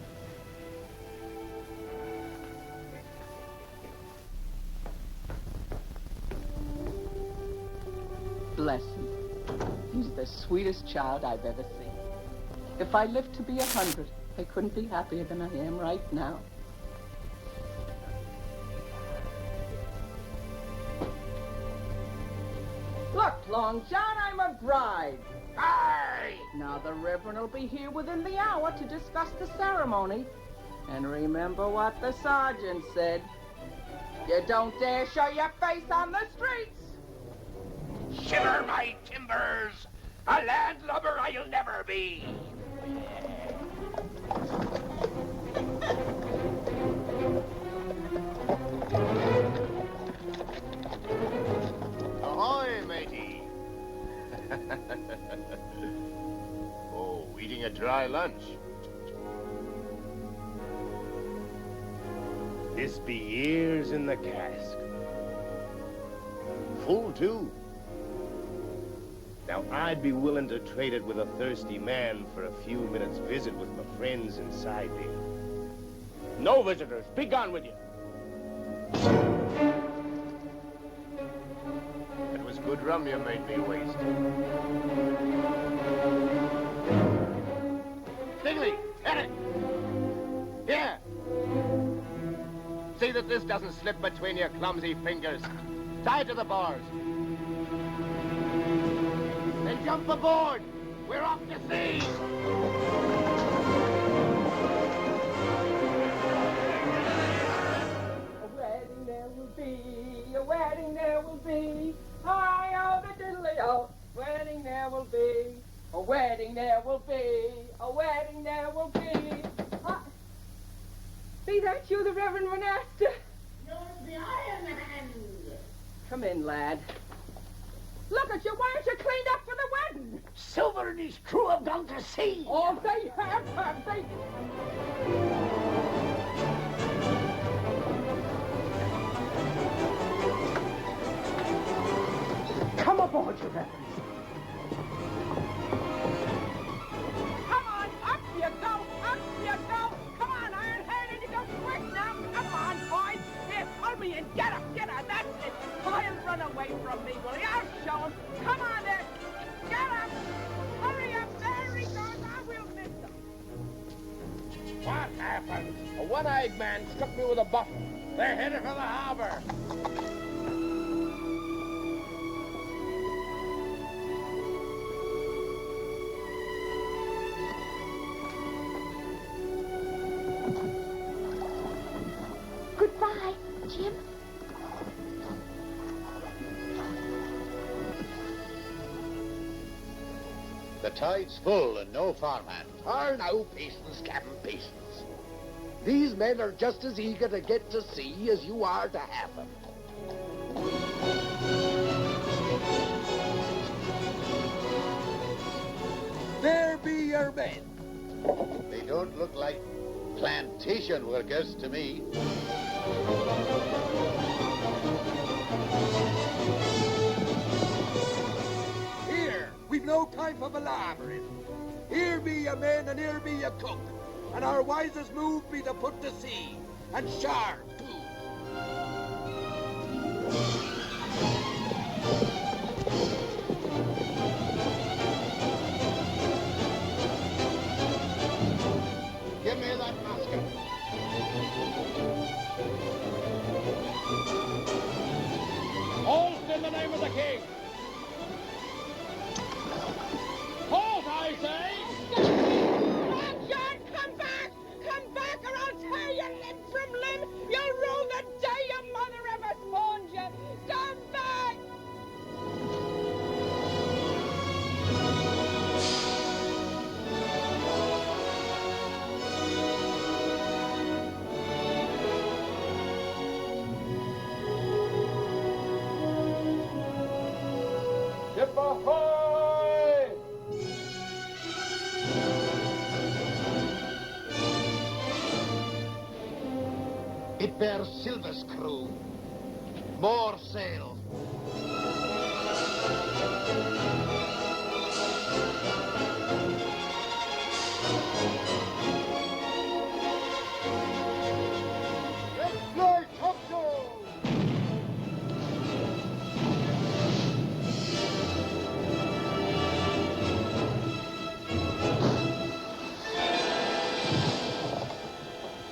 Bless him. He's the sweetest child I've ever seen. If I lived to be 100, I couldn't be happier than I am right now. Look, Long John, I'm a bride. Aye! Now the Reverend will be here within the hour to discuss the ceremony. And remember what the sergeant said. You don't dare show your face on the streets. Shiver my timbers! A landlubber I'll never be! Ahoy, matey! Oh, eating a dry lunch. This be years in the cask. Full, too. Now, I'd be willing to trade it with a thirsty man for a few minutes' visit with my friends inside there. No visitors. Be gone with you. It was good rum you made me waste. Stigley, Eric! Here! See that this doesn't slip between your clumsy fingers. Tie it to the bars. Then jump aboard! We're off to sea! A wedding there will be, a wedding there will be. Hi, oh, the diddly-o. Wedding there will be, a wedding there will be, a wedding there will be. Be that you, the Reverend Monasta? You're the Iron Hand. Come in, lad. Look at you, why aren't you cleaned up for the wedding? Silver and his crew have gone to sea. Oh, they have they? Come aboard, your reverence. Come on, up you go, up you go. Come on, Iron-Headed, you go quick now. Come on, boys. Here, pull me in. Get up, that's it. I'll run away from me, will you? I'll show him. Come on there. Get up. Hurry up. There he goes. I will miss him. What happened? A one-eyed man struck me with a bottle. They're headed for the harbor. Goodbye, Jim. The tide's full and no farmhand. Now, patience, Captain, patience. These men are just as eager to get to sea as you are to have them. There be your men. They don't look like plantation workers to me. Here, we've no time for palavering. Here be your men and here be your cook. And our wisest move be to put to sea. And sharp, too. Give me that musket. It bears Silver's crew. More sail. Lloyd, topsail!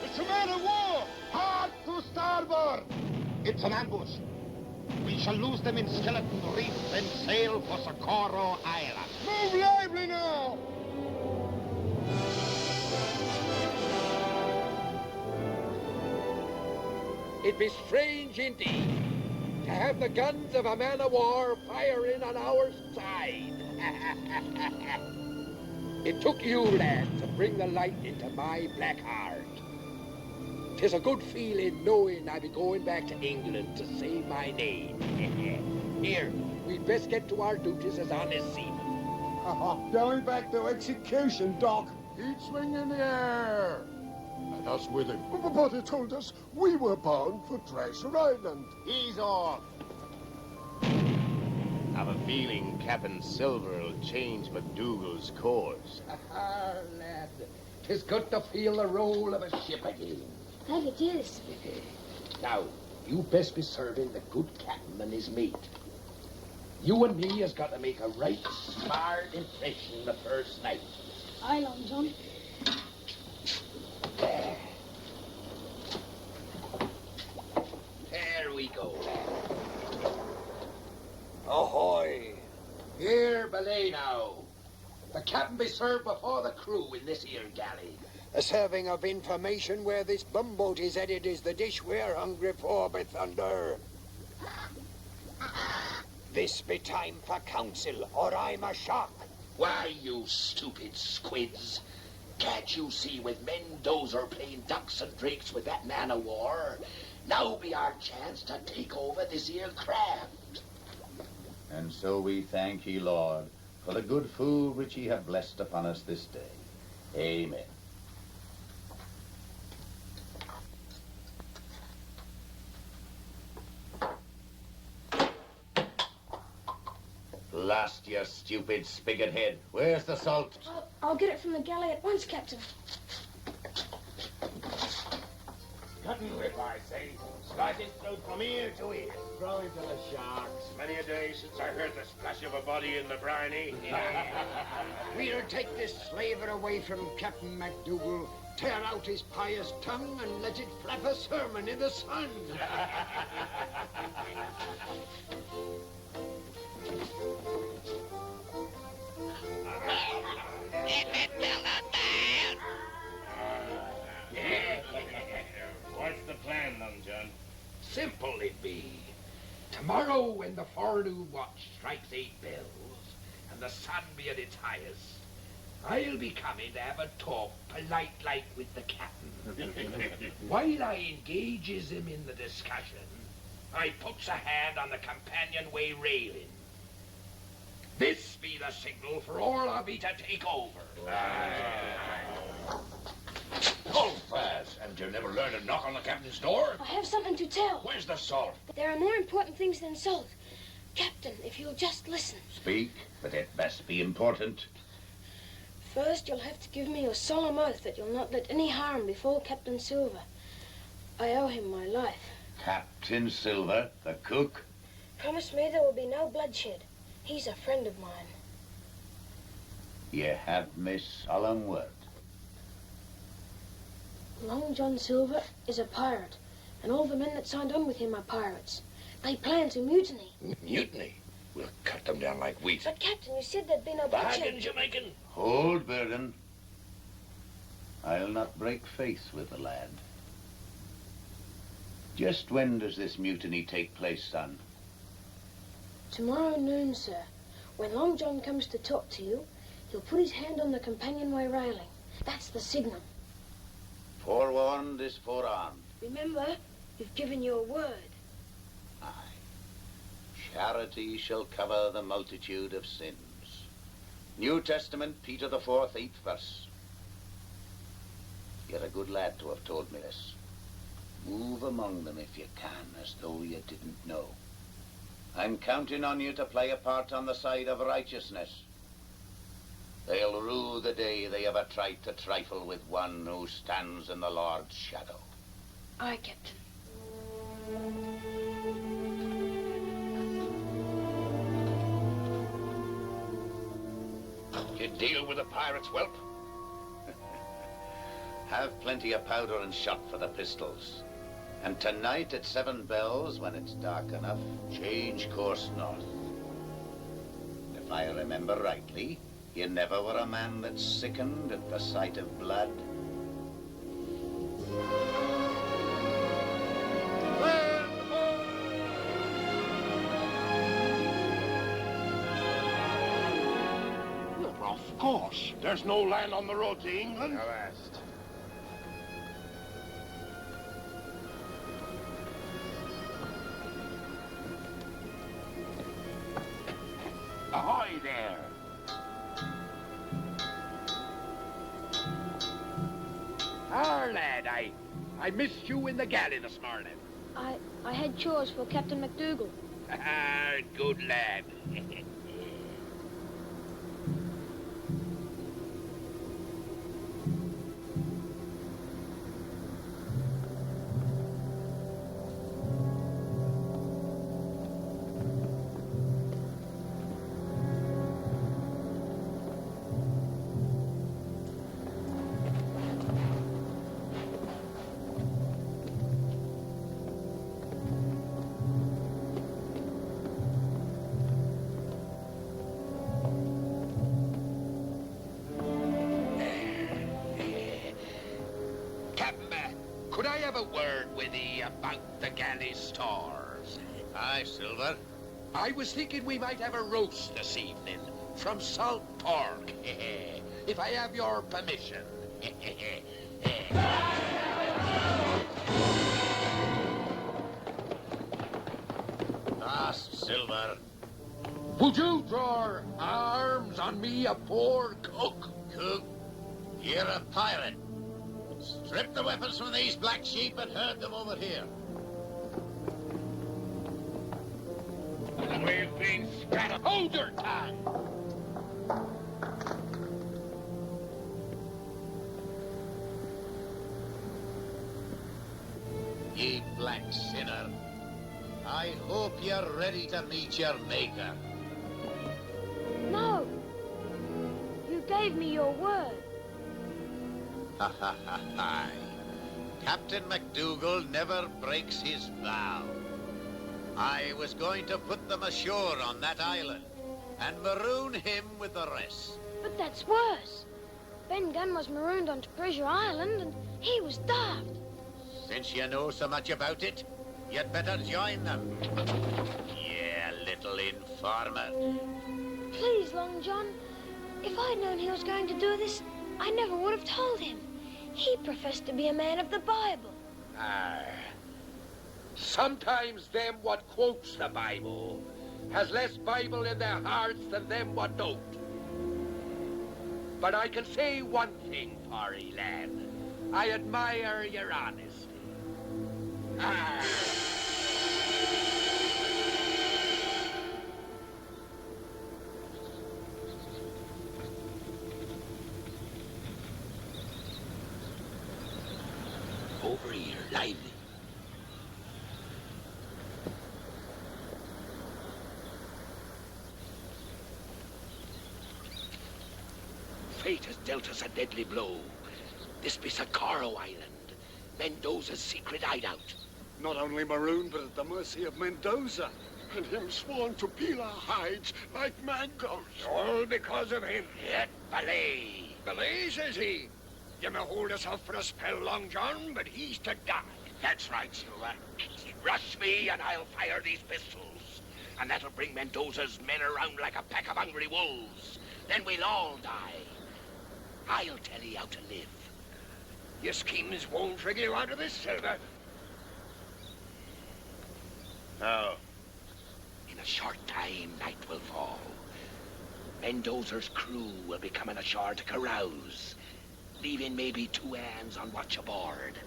It's a man of war! Hard to starboard! It's an ambush. We shall lose them in Skeleton Reef and sail for Socorro Island. Move lively now! It be strange indeed to have the guns of a man of war firing on our side. It took you, lad, to bring the light into my black heart. 'Tis a good feeling knowing I be going back to England to save my name. Here, we'd best get to our duties as honest seamen. Going back to execution, Doc. He'd swing in the air. And us with him. But he told us we were bound for Treasure Island. He's off. I've a feeling Captain Silver will change MacDougall's course. Ah, lad, 'tis good to feel the roll of a ship again. That it is. Now, you best be serving the good captain and his mate. You and me has got to make a right smart impression the first night. Aye, Long John. There we go. Ahoy! Here, belay now. The captain be served before the crew in this here galley. A serving of information where this bumboat is headed is the dish we're hungry for, by thunder. This be time for council, or I'm a shock. Why, you stupid squids? Can't you see with Mendoza playing ducks and drakes with that man of war? Now be our chance to take over this here craft. And so we thank ye, Lord, for the good food which ye have blessed upon us this day. Amen. Blast your stupid spigot head. Where's the salt? I'll get it from the galley at once, Captain. Cutting rip, I say. Slice his throat from ear to ear. Throw him to the sharks. Many a day since I heard the splash of a body in the briny. We'll take this slaver away from Captain MacDougall, tear out his pious tongue, and let it flap a sermon in the sun. What's the plan, Long John? Simple it be. Tomorrow, when the forenoon watch strikes 8 bells, and the sun be at its highest, I'll be coming to have a talk polite-like with the captain. While I engages him in the discussion, I puts a hand on the companionway railing. This be the signal for all of ye to take over. Hold fast. Haven't you never learned to knock on the captain's door? I have something to tell. Where's the salt? There are more important things than salt. Captain, if you'll just listen. Speak, but it must be important. First, you'll have to give me your solemn oath that you'll not let any harm befall Captain Silver. I owe him my life. Captain Silver, the cook? Promise me there will be no bloodshed. He's a friend of mine. You have my solemn word. Long John Silver is a pirate, and all the men that signed on with him are pirates. They plan to mutiny. Mutiny? We'll cut them down like wheat. But, Captain, you said there'd be no bloodshed. Bargains you're making? Hold, Berrell. I'll not break faith with the lad. Just when does this mutiny take place, son? Tomorrow noon, sir. When Long John comes to talk to you, he'll put his hand on the companionway railing. That's the signal. Forewarned is forearmed. Remember, you've given your word. Aye. Charity shall cover the multitude of sins. New Testament, Peter the 4th, 8th verse. You're a good lad to have told me this. Move among them if you can, as though you didn't know. I'm counting on you to play a part on the side of righteousness. They'll rue the day they ever tried to trifle with one who stands in the Lord's shadow. Aye, Captain. You deal with the pirates, whelp? Have plenty of powder and shot for the pistols. And tonight at 7 bells, when it's dark enough, change course north. If I remember rightly, you never were a man that sickened at the sight of blood. Of course. There's no land on the road to England. Now asked. Ahoy there! Ah, lad, I missed you in the galley this morning. I had chores for Captain MacDougall. Ah, good lad. Could I have a word with ye about the galley stores? Aye, Silver. I was thinking we might have a roast this evening from salt pork, if I have your permission. Fast, Silver. Would you draw arms on me, a poor cook? Cook, you're a pirate. Strip the weapons from these black sheep and herd them over here. We've been scattered. Hold your tongue! Ye black sinner, I hope you're ready to meet your maker. No! You gave me your word. Ha ha ha ha. Captain MacDougall never breaks his vow. I was going to put them ashore on that island and maroon him with the rest. But that's worse. Ben Gunn was marooned onto Treasure Island and he was daft. Since you know so much about it, you'd better join them. Yeah, little informer. Please, Long John. If I'd known he was going to do this, I never would have told him. He professed to be a man of the Bible. Ah. Sometimes them what quotes the Bible has less Bible in their hearts than them what don't. But I can say one thing, Parry lad. I admire your honesty. Ah. Over here, lively. Fate has dealt us a deadly blow. This be Socorro Island, Mendoza's secret hideout. Not only marooned, but at the mercy of Mendoza. And him sworn to peel our hides like mangoes. All because of him. Yet belay. Belay, says he. You may hold us off for a spell, Long John, but he's to die. That's right, Silver. Rush me and I'll fire these pistols. And that'll bring Mendoza's men around like a pack of hungry wolves. Then we'll all die. I'll tell you how to live. Your schemes won't trigger you out of this, Silver. No. In a short time, night will fall. Mendoza's crew will be coming ashore to carouse, leaving maybe 2 hands on watch aboard.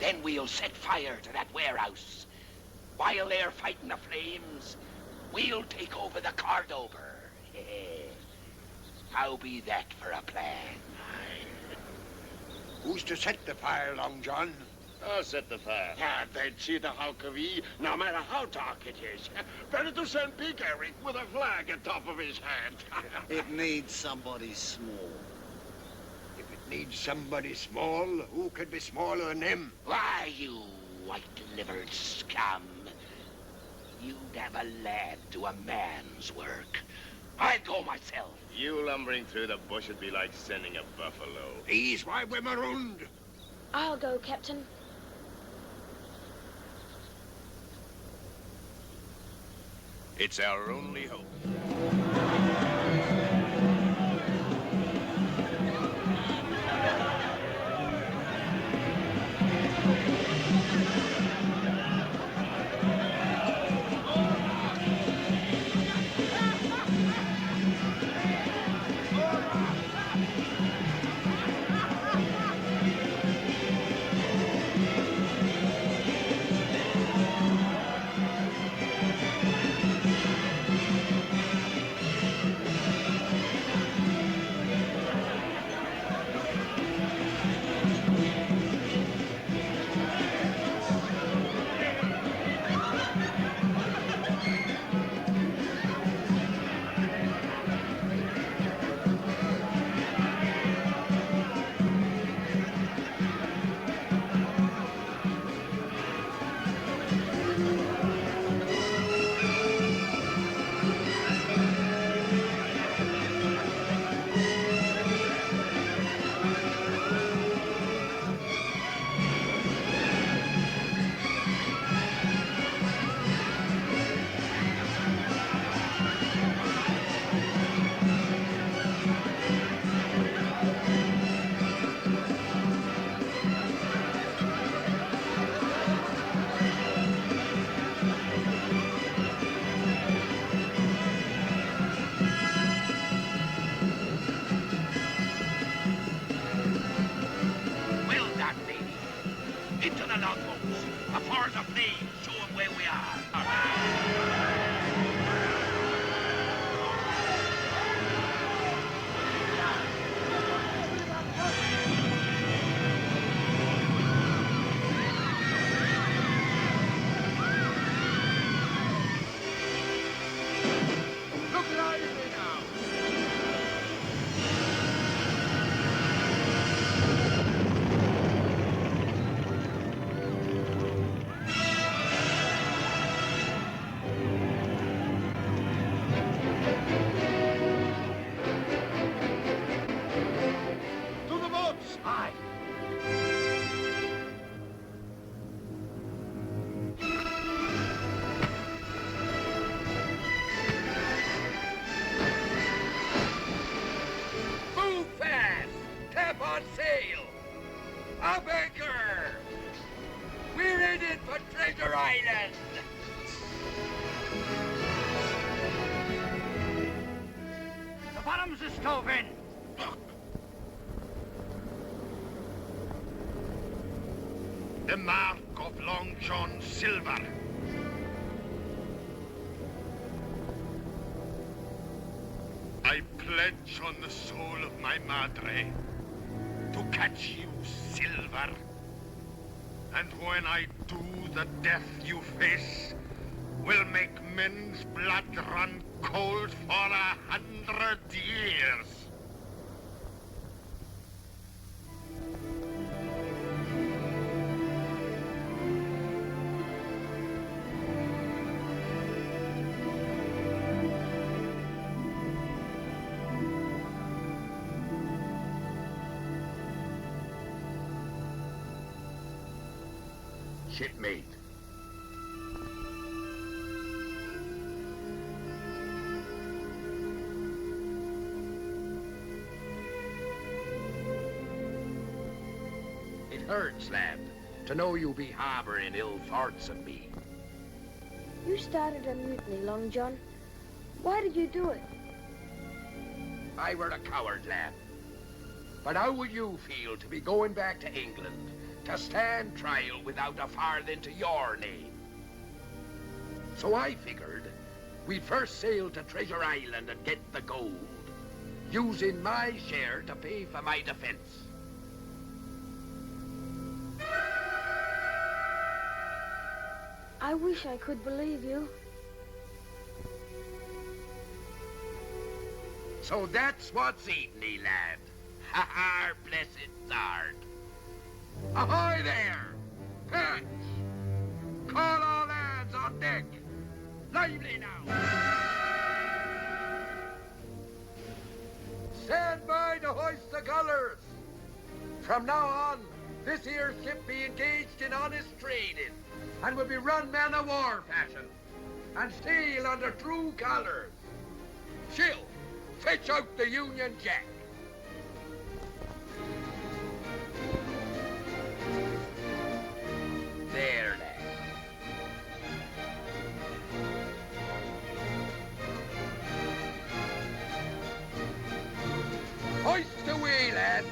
Then we'll set fire to that warehouse. While they're fighting the flames, we'll take over the Cordover. How be that for a plan? Who's to set the fire, Long John? I'll set the fire. Ah, then see the Halkavee, no matter how dark it is. Better to send Big Eric with a flag atop of his hand. It needs somebody small. If it needs somebody small, who could be smaller than him? Why, you white-livered scum. You'd have a lad do a man's work. I'll go myself. You lumbering through the bush would be like sending a buffalo. He's why we're marooned. I'll go, Captain. It's our only hope. The mark of Long John Silver. I pledge on the soul of my madre to catch you, Silver. And when I do, the death you face will make men's blood run cold for 100 years. Shipmate. It hurts, lad, to know you be harboring ill thoughts of me. You started a mutiny, Long John. Why did you do it? I were a coward, lad. But how would you feel to be going back to England, to stand trial without a farthing to your name. So I figured we'd first sail to Treasure Island and get the gold, using my share to pay for my defense. I wish I could believe you. So that's what's eating me, lad. Ha ha, blessed Zard. Ahoy there! Catch! Call all hands on deck! Lively now! Stand by to hoist the colors! From now on, this here ship be engaged in honest trading, and will be run man-of-war fashion, and sail under true colors. Chill! Fetch out the Union Jack. There, lad. Hoist away, lad.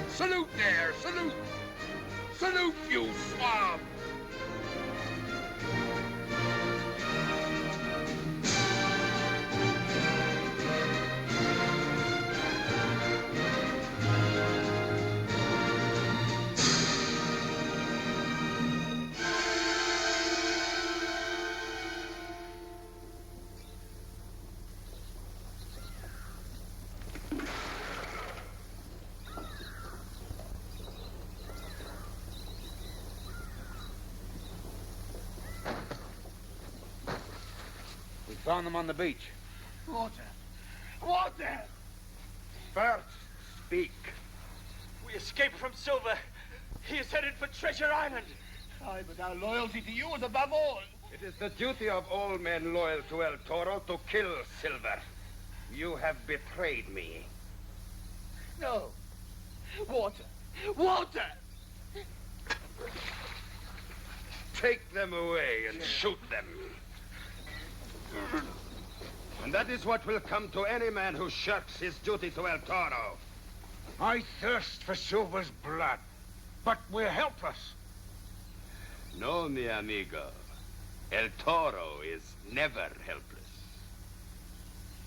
Salute there, salute. Salute, you swab. Found them on the beach. Water! Water! First, speak. We escaped from Silver. He is headed for Treasure Island. Aye, but our loyalty to you is above all. It is the duty of all men loyal to El Toro to kill Silver. You have betrayed me. No. Water! Water! Take them away and shoot them. And that is what will come to any man who shirks his duty to El Toro. I thirst for Silver's blood, but we're helpless. No, mi amigo. El Toro is never helpless.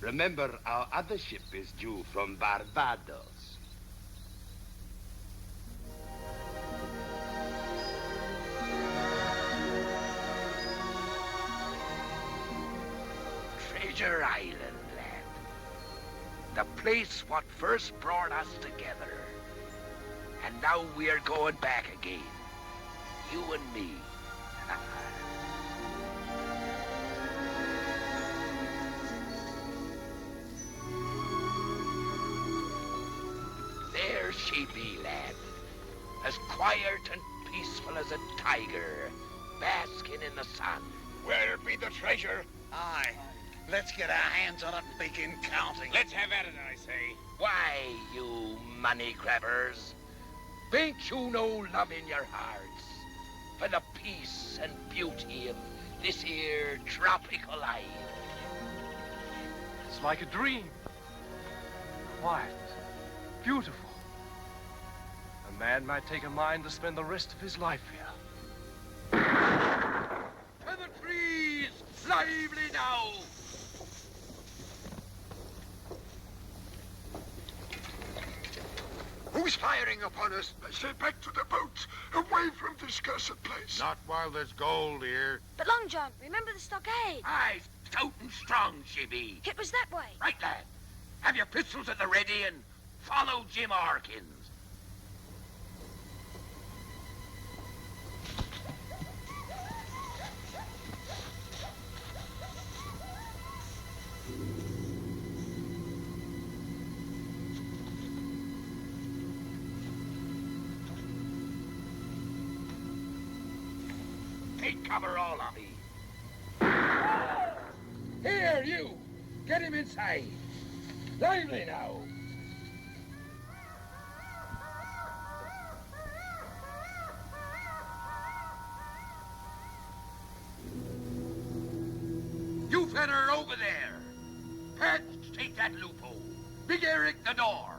Remember, our other ship is due from Barbados. Treasure Island, lad. The place what first brought us together. And now we're going back again. You and me. There she be, lad. As quiet and peaceful as a tiger, basking in the sun. Where be the treasure? Aye. Let's get our hands on it and begin counting. Let's have at it, I say. Why, you money grabbers? Ain't you no love in your hearts for the peace and beauty of this here tropical island? It's like a dream. Quiet. Beautiful. A man might take a mind to spend the rest of his life here. To the trees! Lively now! Who's firing upon us? I say back to the boats, away from this cursed place. Not while there's gold here. But Long John, remember the stockade? Aye, stout and strong she be. It was that way. Right, lad. Have your pistols at the ready and follow Jim Harkins. Take cover, all of ye. Here, you! Get him inside. Lively now. You feller over there. Patch, take that loophole. Big Eric, the door.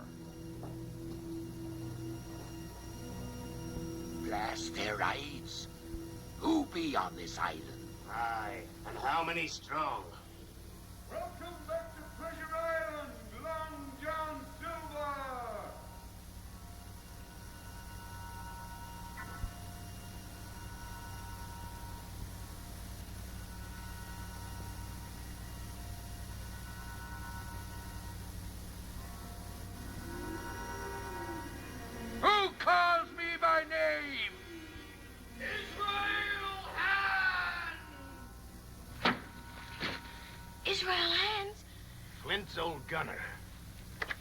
Blast their eyes. Who be on this island? Aye, and how many strong? Welcome back to Treasure Island, Long John Silver! Who calls me by name? Israel Hands? Flint's old gunner.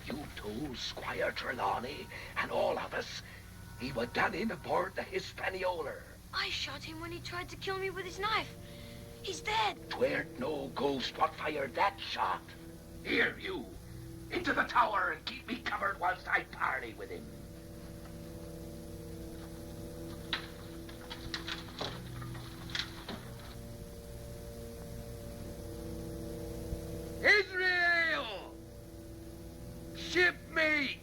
You two, Squire Trelawney, and all of us, he was done in aboard the Hispaniola. I shot him when he tried to kill me with his knife. He's dead. 'Tweren't no ghost what fired that shot. Here, you, into the tower and keep me covered whilst I parley with him. Israel! Shipmate!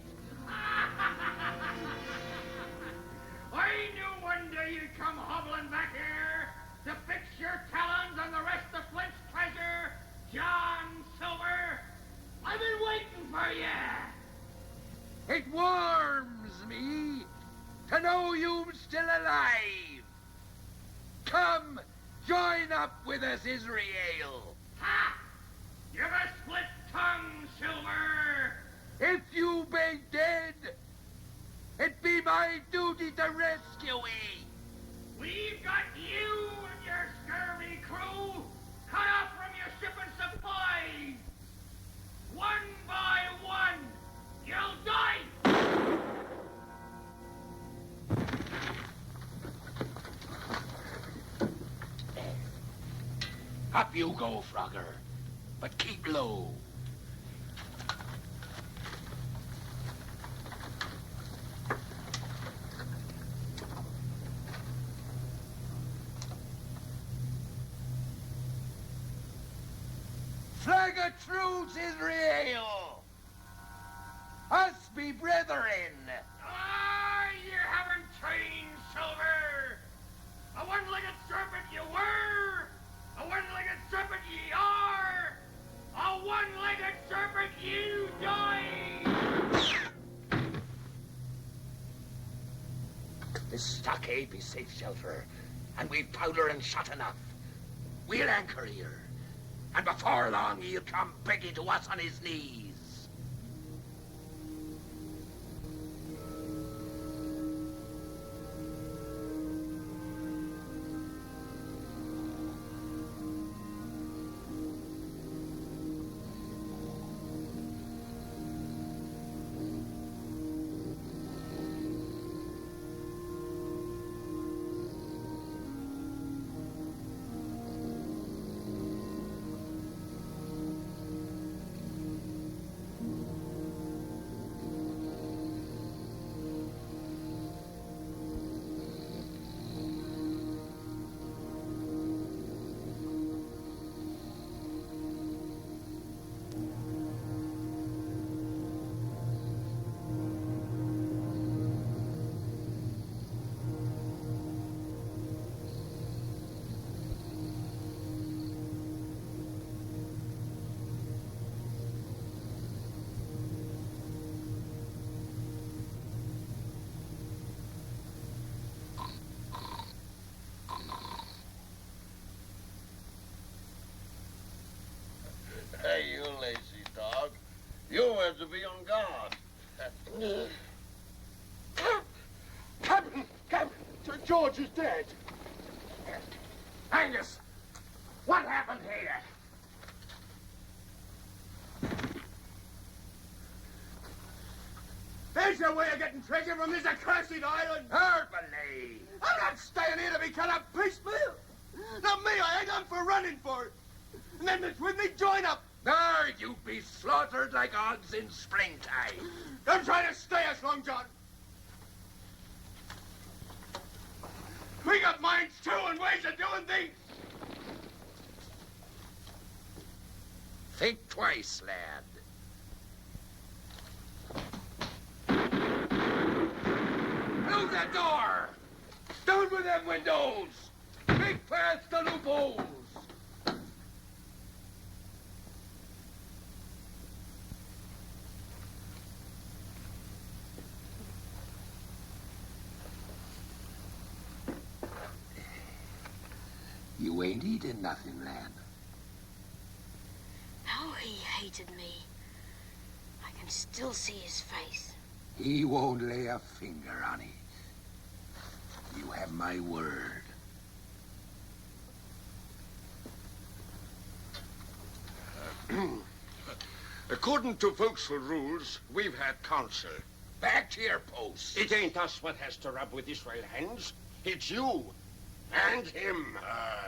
I knew one day you'd come hobbling back here to fix your talons on the rest of Flint's treasure, John Silver. I've been waiting for you. It warms me to know you're still alive. Come, join up with us, Israel. Ha! You've a split tongue, Silver. If you be dead, it be my duty to rescue ye. We've got you and your scurvy crew cut off from your shipping supplies. One by one, you'll die. Up you go, Frogger, but keep low. Flag of truce, Israel! Us be brethren! Ah, you haven't changed, Silver. A one-legged serpent you were, a one-legged serpent ye are, a one-legged serpent you die. This stockade be safe shelter, and we've powder and shot enough. We'll anchor here, and before long he'll come begging to us on his knees. Hey, you lazy dog. You were to be on guard. Captain! Sir George is dead. Angus, what happened here? There's your way of getting treasure from this accursed island. Harbally! I'm not staying here to be cut up piecemeal. Not me, I ain't done for running for it. And then that's with me, join up. There you be slaughtered like hogs in springtime. Don't try to stay us, Long John. We got minds too and ways of doing things. Think twice, lad. Through the door! Down with them windows! Make fast the loopholes! You ain't eating nothing, lad. How he hated me. I can still see his face. He won't lay a finger on it. You have my word. According to Vauxhall rules, we've had counsel. Back to your posts. It ain't us what has to rub with Israel hands. It's you and him.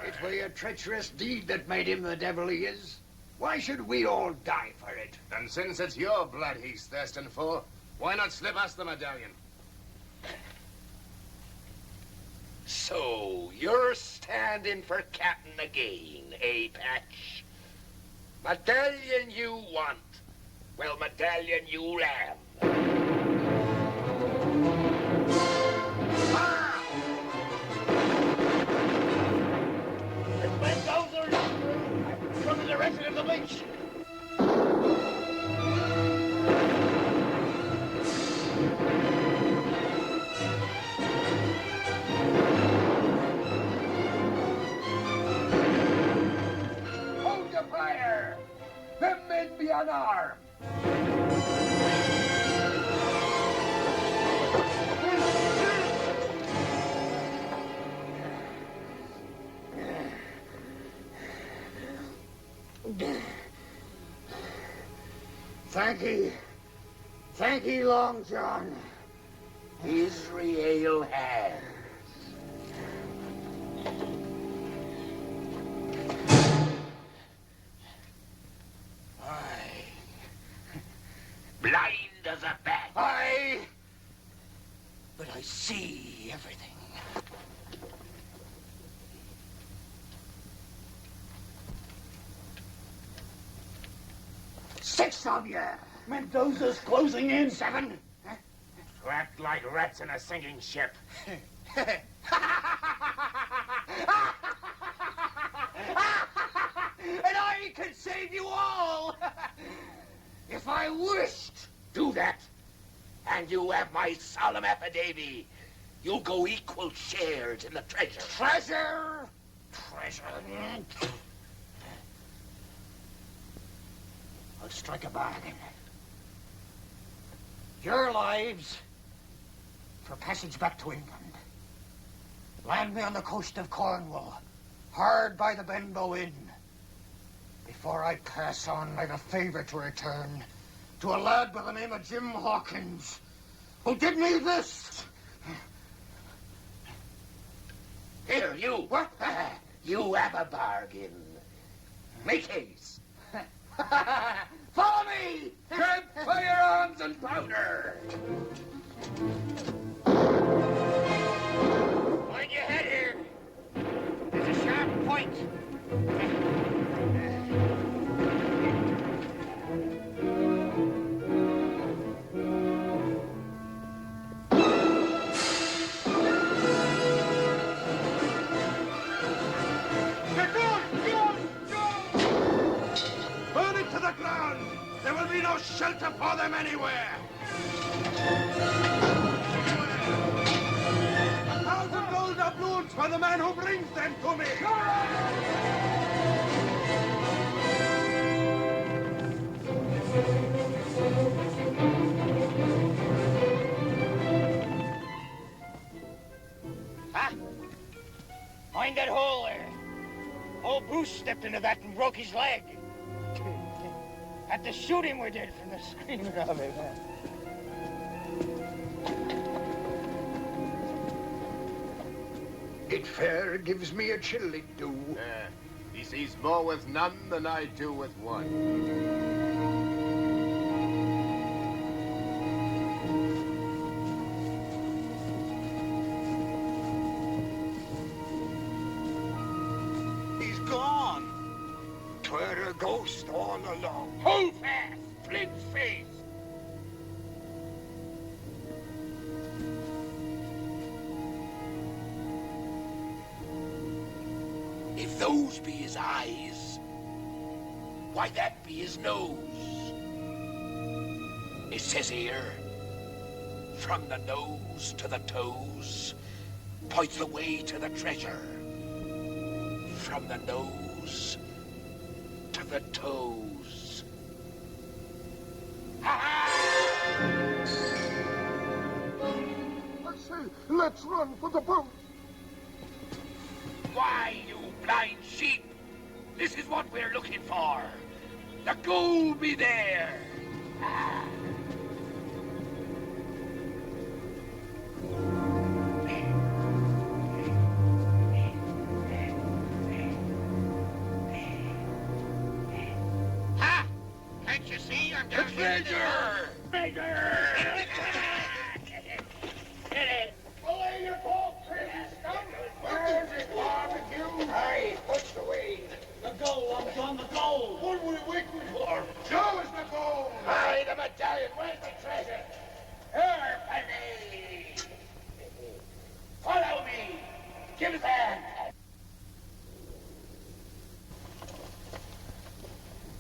It were your treacherous deed that made him the devil he is. Why should we all die for it? And since it's your blood he's thirsting for, why not slip us the medallion? So, you're standing for captain again, eh, Patch? Medallion you want. Well, medallion you'll have. This Mendoza's from the rest of the beach. Hold your fire! Them men be unarmed! Thank ye, Long John. Israel has. Blind as a bat. But I see everything. Six of you. Mendoza's closing in. 7. Flapped like rats in a sinking ship. And I can save you all. If I wished. Do that, and you have my solemn affidavit. You'll go equal shares in the treasure. Treasure. I'll strike a bargain. Your lives for passage back to England. Land me on the coast of Cornwall, hard by the Benbow Inn. Before I pass on, I've a favour to return to a lad by the name of Jim Hawkins, who did me this. Here, you. What? You have a bargain. Make haste. Follow me! Grab firearms and powder. Mind your head here. There's a sharp point. Burn it to the ground! There will be no shelter for them anywhere! 1,000 gold doubloons for the man who brings them to me! Huh? Mind that hole there. Old Bruce stepped into that and broke his leg. Had to shoot him, we did, from the screaming of it. It fair gives me a chill, it do. He sees more with none than I do with one. He's gone. 'Twere a ghost all along. Hold fast, flint face. those be his eyes, why, that be his nose. It says here, from the nose to the toes, points the way to the treasure. From the nose to the toes. I say, let's run for the boat. Why, you blind sheep? This is what we're looking for. The gold be there. Ha! Can't you see I'm down here? Treasure! Treasure! Belay your ball, crazy scum! Where's this barbecue? Hey, push the way. The gold, Long John, the gold! What are we waiting for? Show us the gold! Hey, the medallion, where's the treasure? Here, Penny! Follow me! Give us a hand!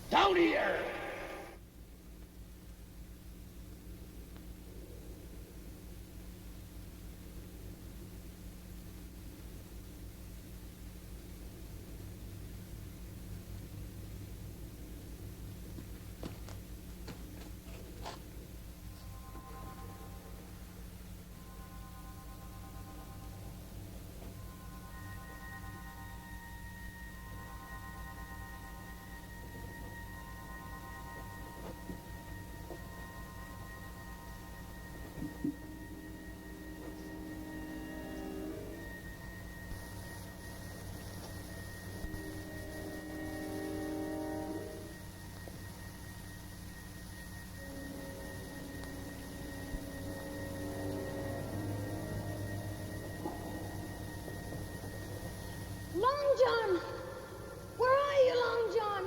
Down here! Long John! Where are you, Long John?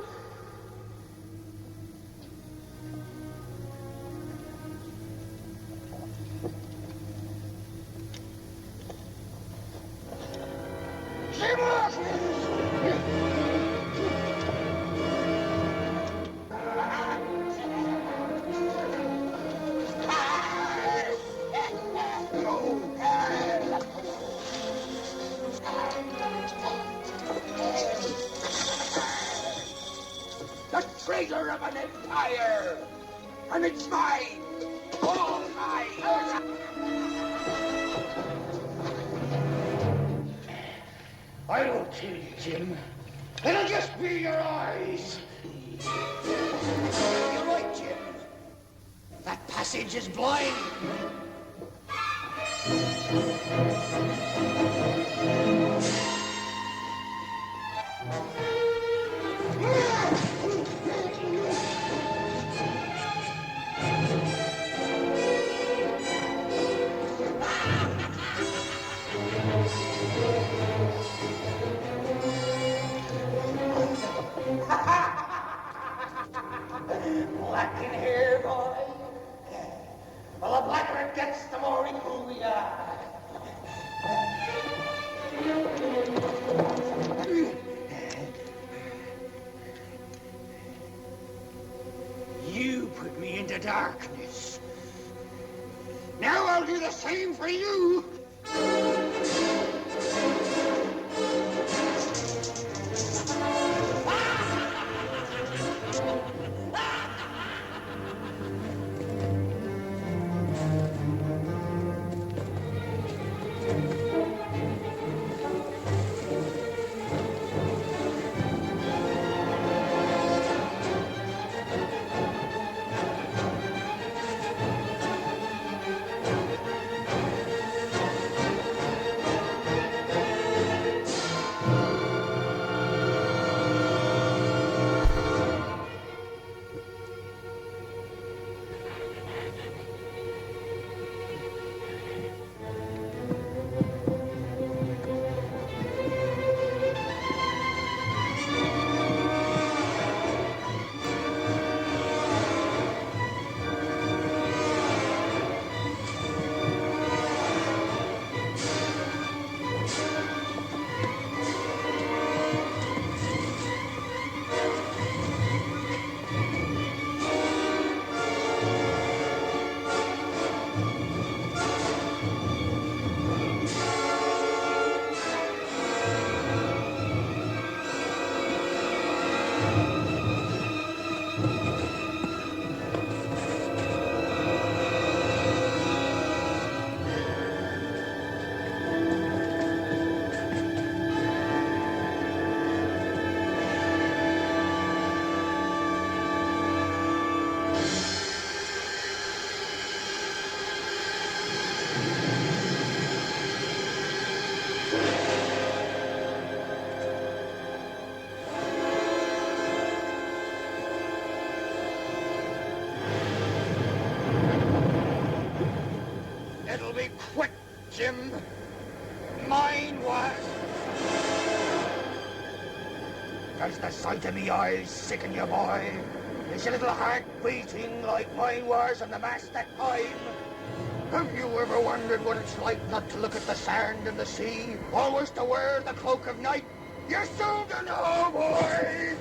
The treasure of an empire! And it's mine! All mine! I won't kill you, Jim. It'll just be your eyes. You're right, Jim. That passage is blind. Black in hair, boy. Well, the blacker it gets, the more equal we are. You put me into darkness. Now I'll do the same for you. It'll be quick, Jim. Mine was. Does the sight of me eyes sicken you, boy? Is your little heart beating like mine was on the mast that time? Have you ever wondered what it's like not to look at the sand and the sea, always to wear the cloak of night? You're soon to know, boys!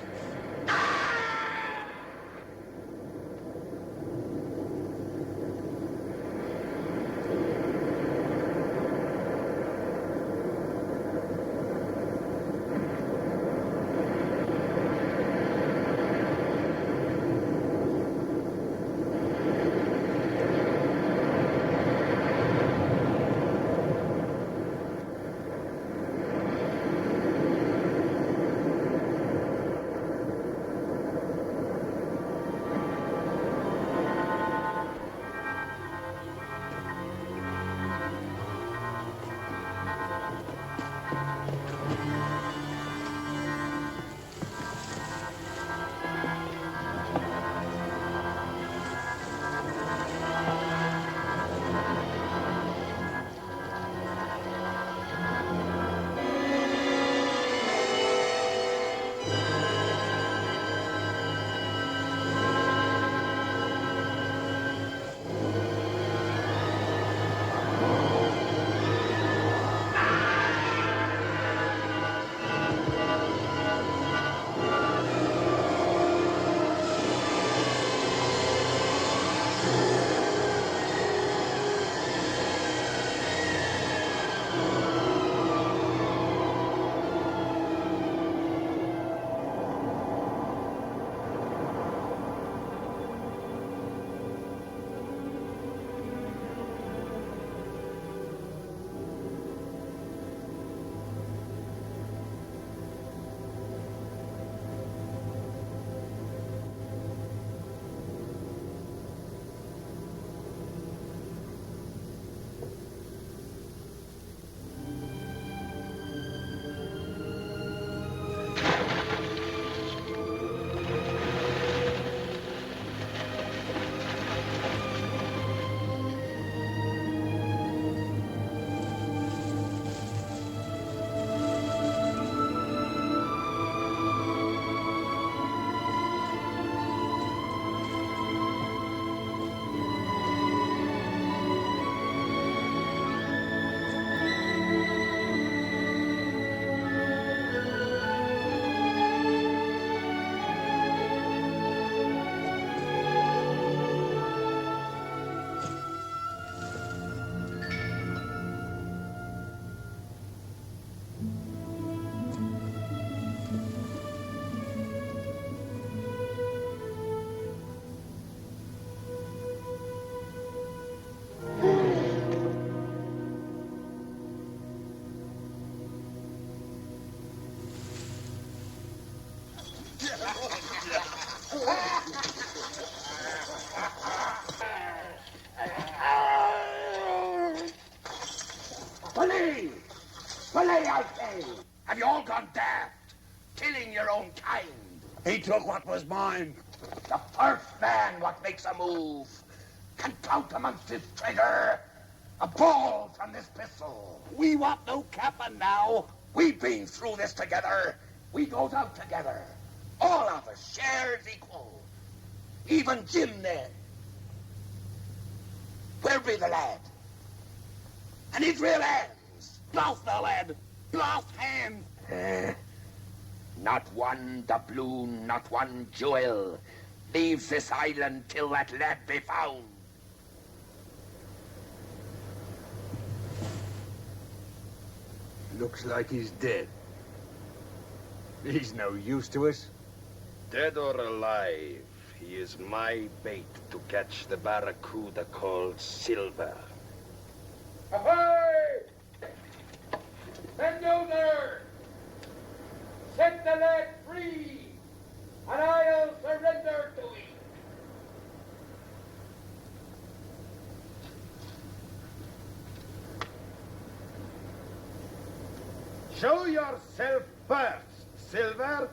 Belay! Belay, I say! Have you all gone daft? Killing your own kind. He took what was mine. The first man what makes a move can count amongst his traitor. A ball from this pistol. We want no captain now. We've been through this together. We goes out together. All of us shares equal. Even Jim there. Where be the lad? And his real hands. Lost the lad. Lost hands. Not one doubloon, not one jewel leaves this island till that lad be found. Looks like he's dead. He's no use to us. Dead or alive, he is my bait to catch the barracuda called Silver. Ahoy! Bend over! Set the lad free, and I'll surrender to him. Show yourself first, Silver.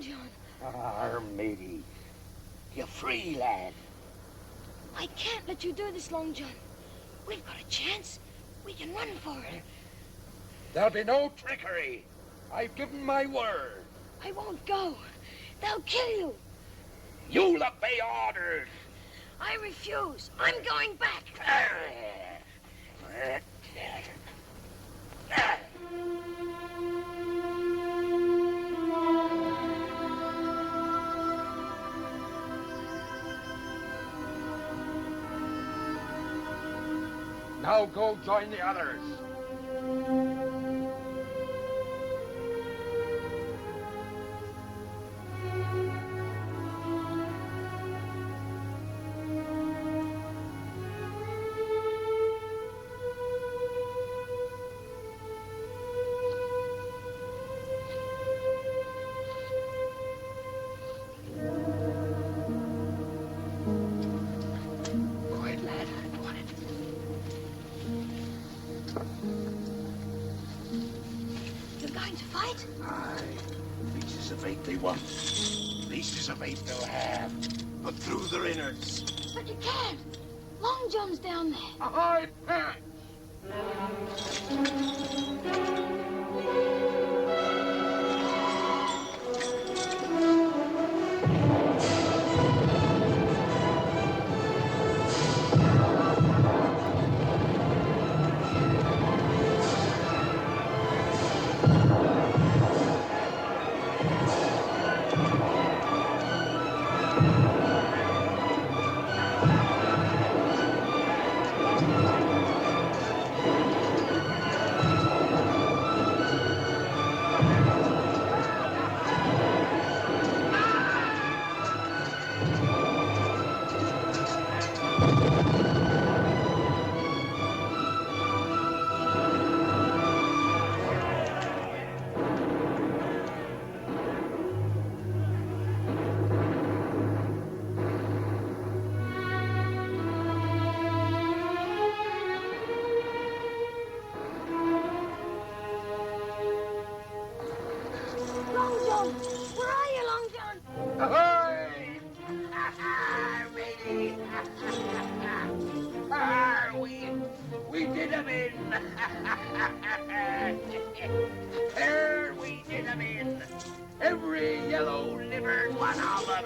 Long John. Matey. You're free, lad. I can't let you do this, Long John. We've got a chance. We can run for it. There'll be no trickery. I've given my word. I won't go. They'll kill you. You'll obey orders. I refuse. I'm going back. Now go join the others. They'll have, but through their innards. But you can't. Long John's down there. Ahoy, Pat! We did 'em in. There we did 'em in. Every yellow-livered one of them.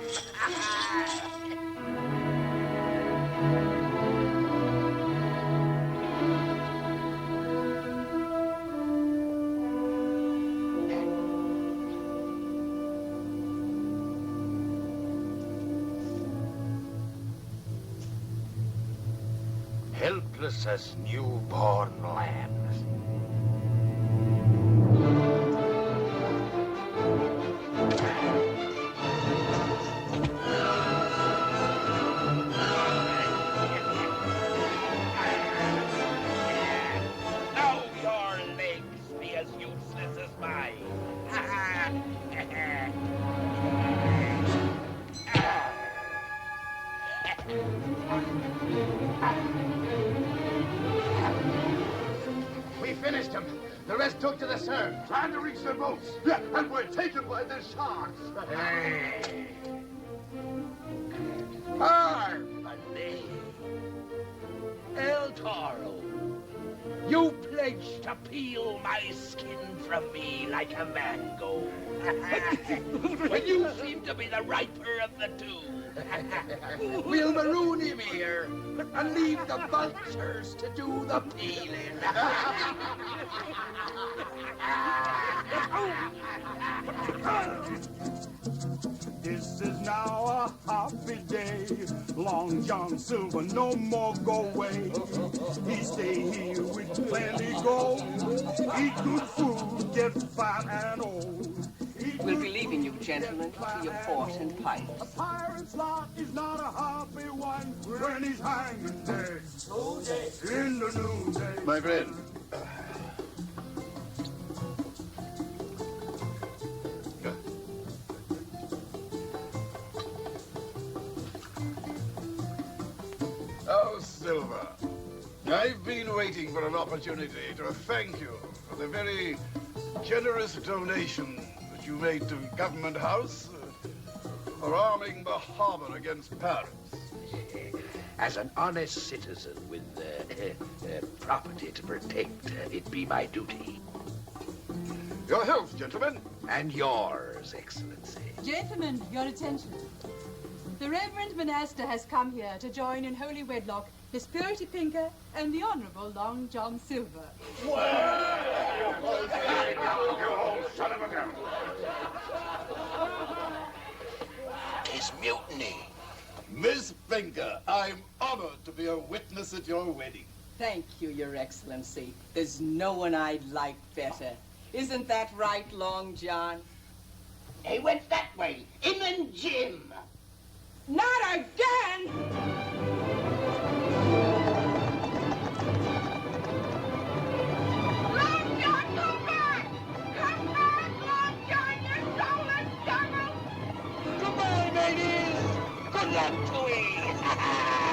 Helpless as newborn lambs. Now your legs be as useless as mine. We finished them. The rest took to the surf. Trying to reach their boats. Yeah, and we're taken by the sharks. Hey. Harmony. El Toro, you pledged to peel my skin from me like a mango. When you seem to be the riper of the two. We'll maroon him here and leave the vultures to do the peeling. This is now a happy day. Long John Silver no more go away. He stay here with plenty gold. Eat good food, get fat and old. We'll be leaving you, gentlemen, to your port and pipes. A pirate's lot is not a happy one when he's hanging dead in the noonday. My friend. Oh, Silver, I've been waiting for an opportunity to thank you for the very generous donation that you made to Government House for arming the harbor against pirates. As an honest citizen with property to protect, it be my duty. Your health, gentlemen. And yours, Excellency. Gentlemen, your attention. The Reverend Monaster has come here to join in holy wedlock His Purity Pinker and the Honourable Long John Silver. You old son of a gun. It's mutiny. Miss Pinker, I'm honored to be a witness at your wedding. Thank you, Your Excellency. There's no one I'd like better. Isn't that right, Long John? He went that way. Him and Jim. Not again! Long John, come back! Come back, Long John, you soulless devil! Goodbye, ladies. Good luck to ye.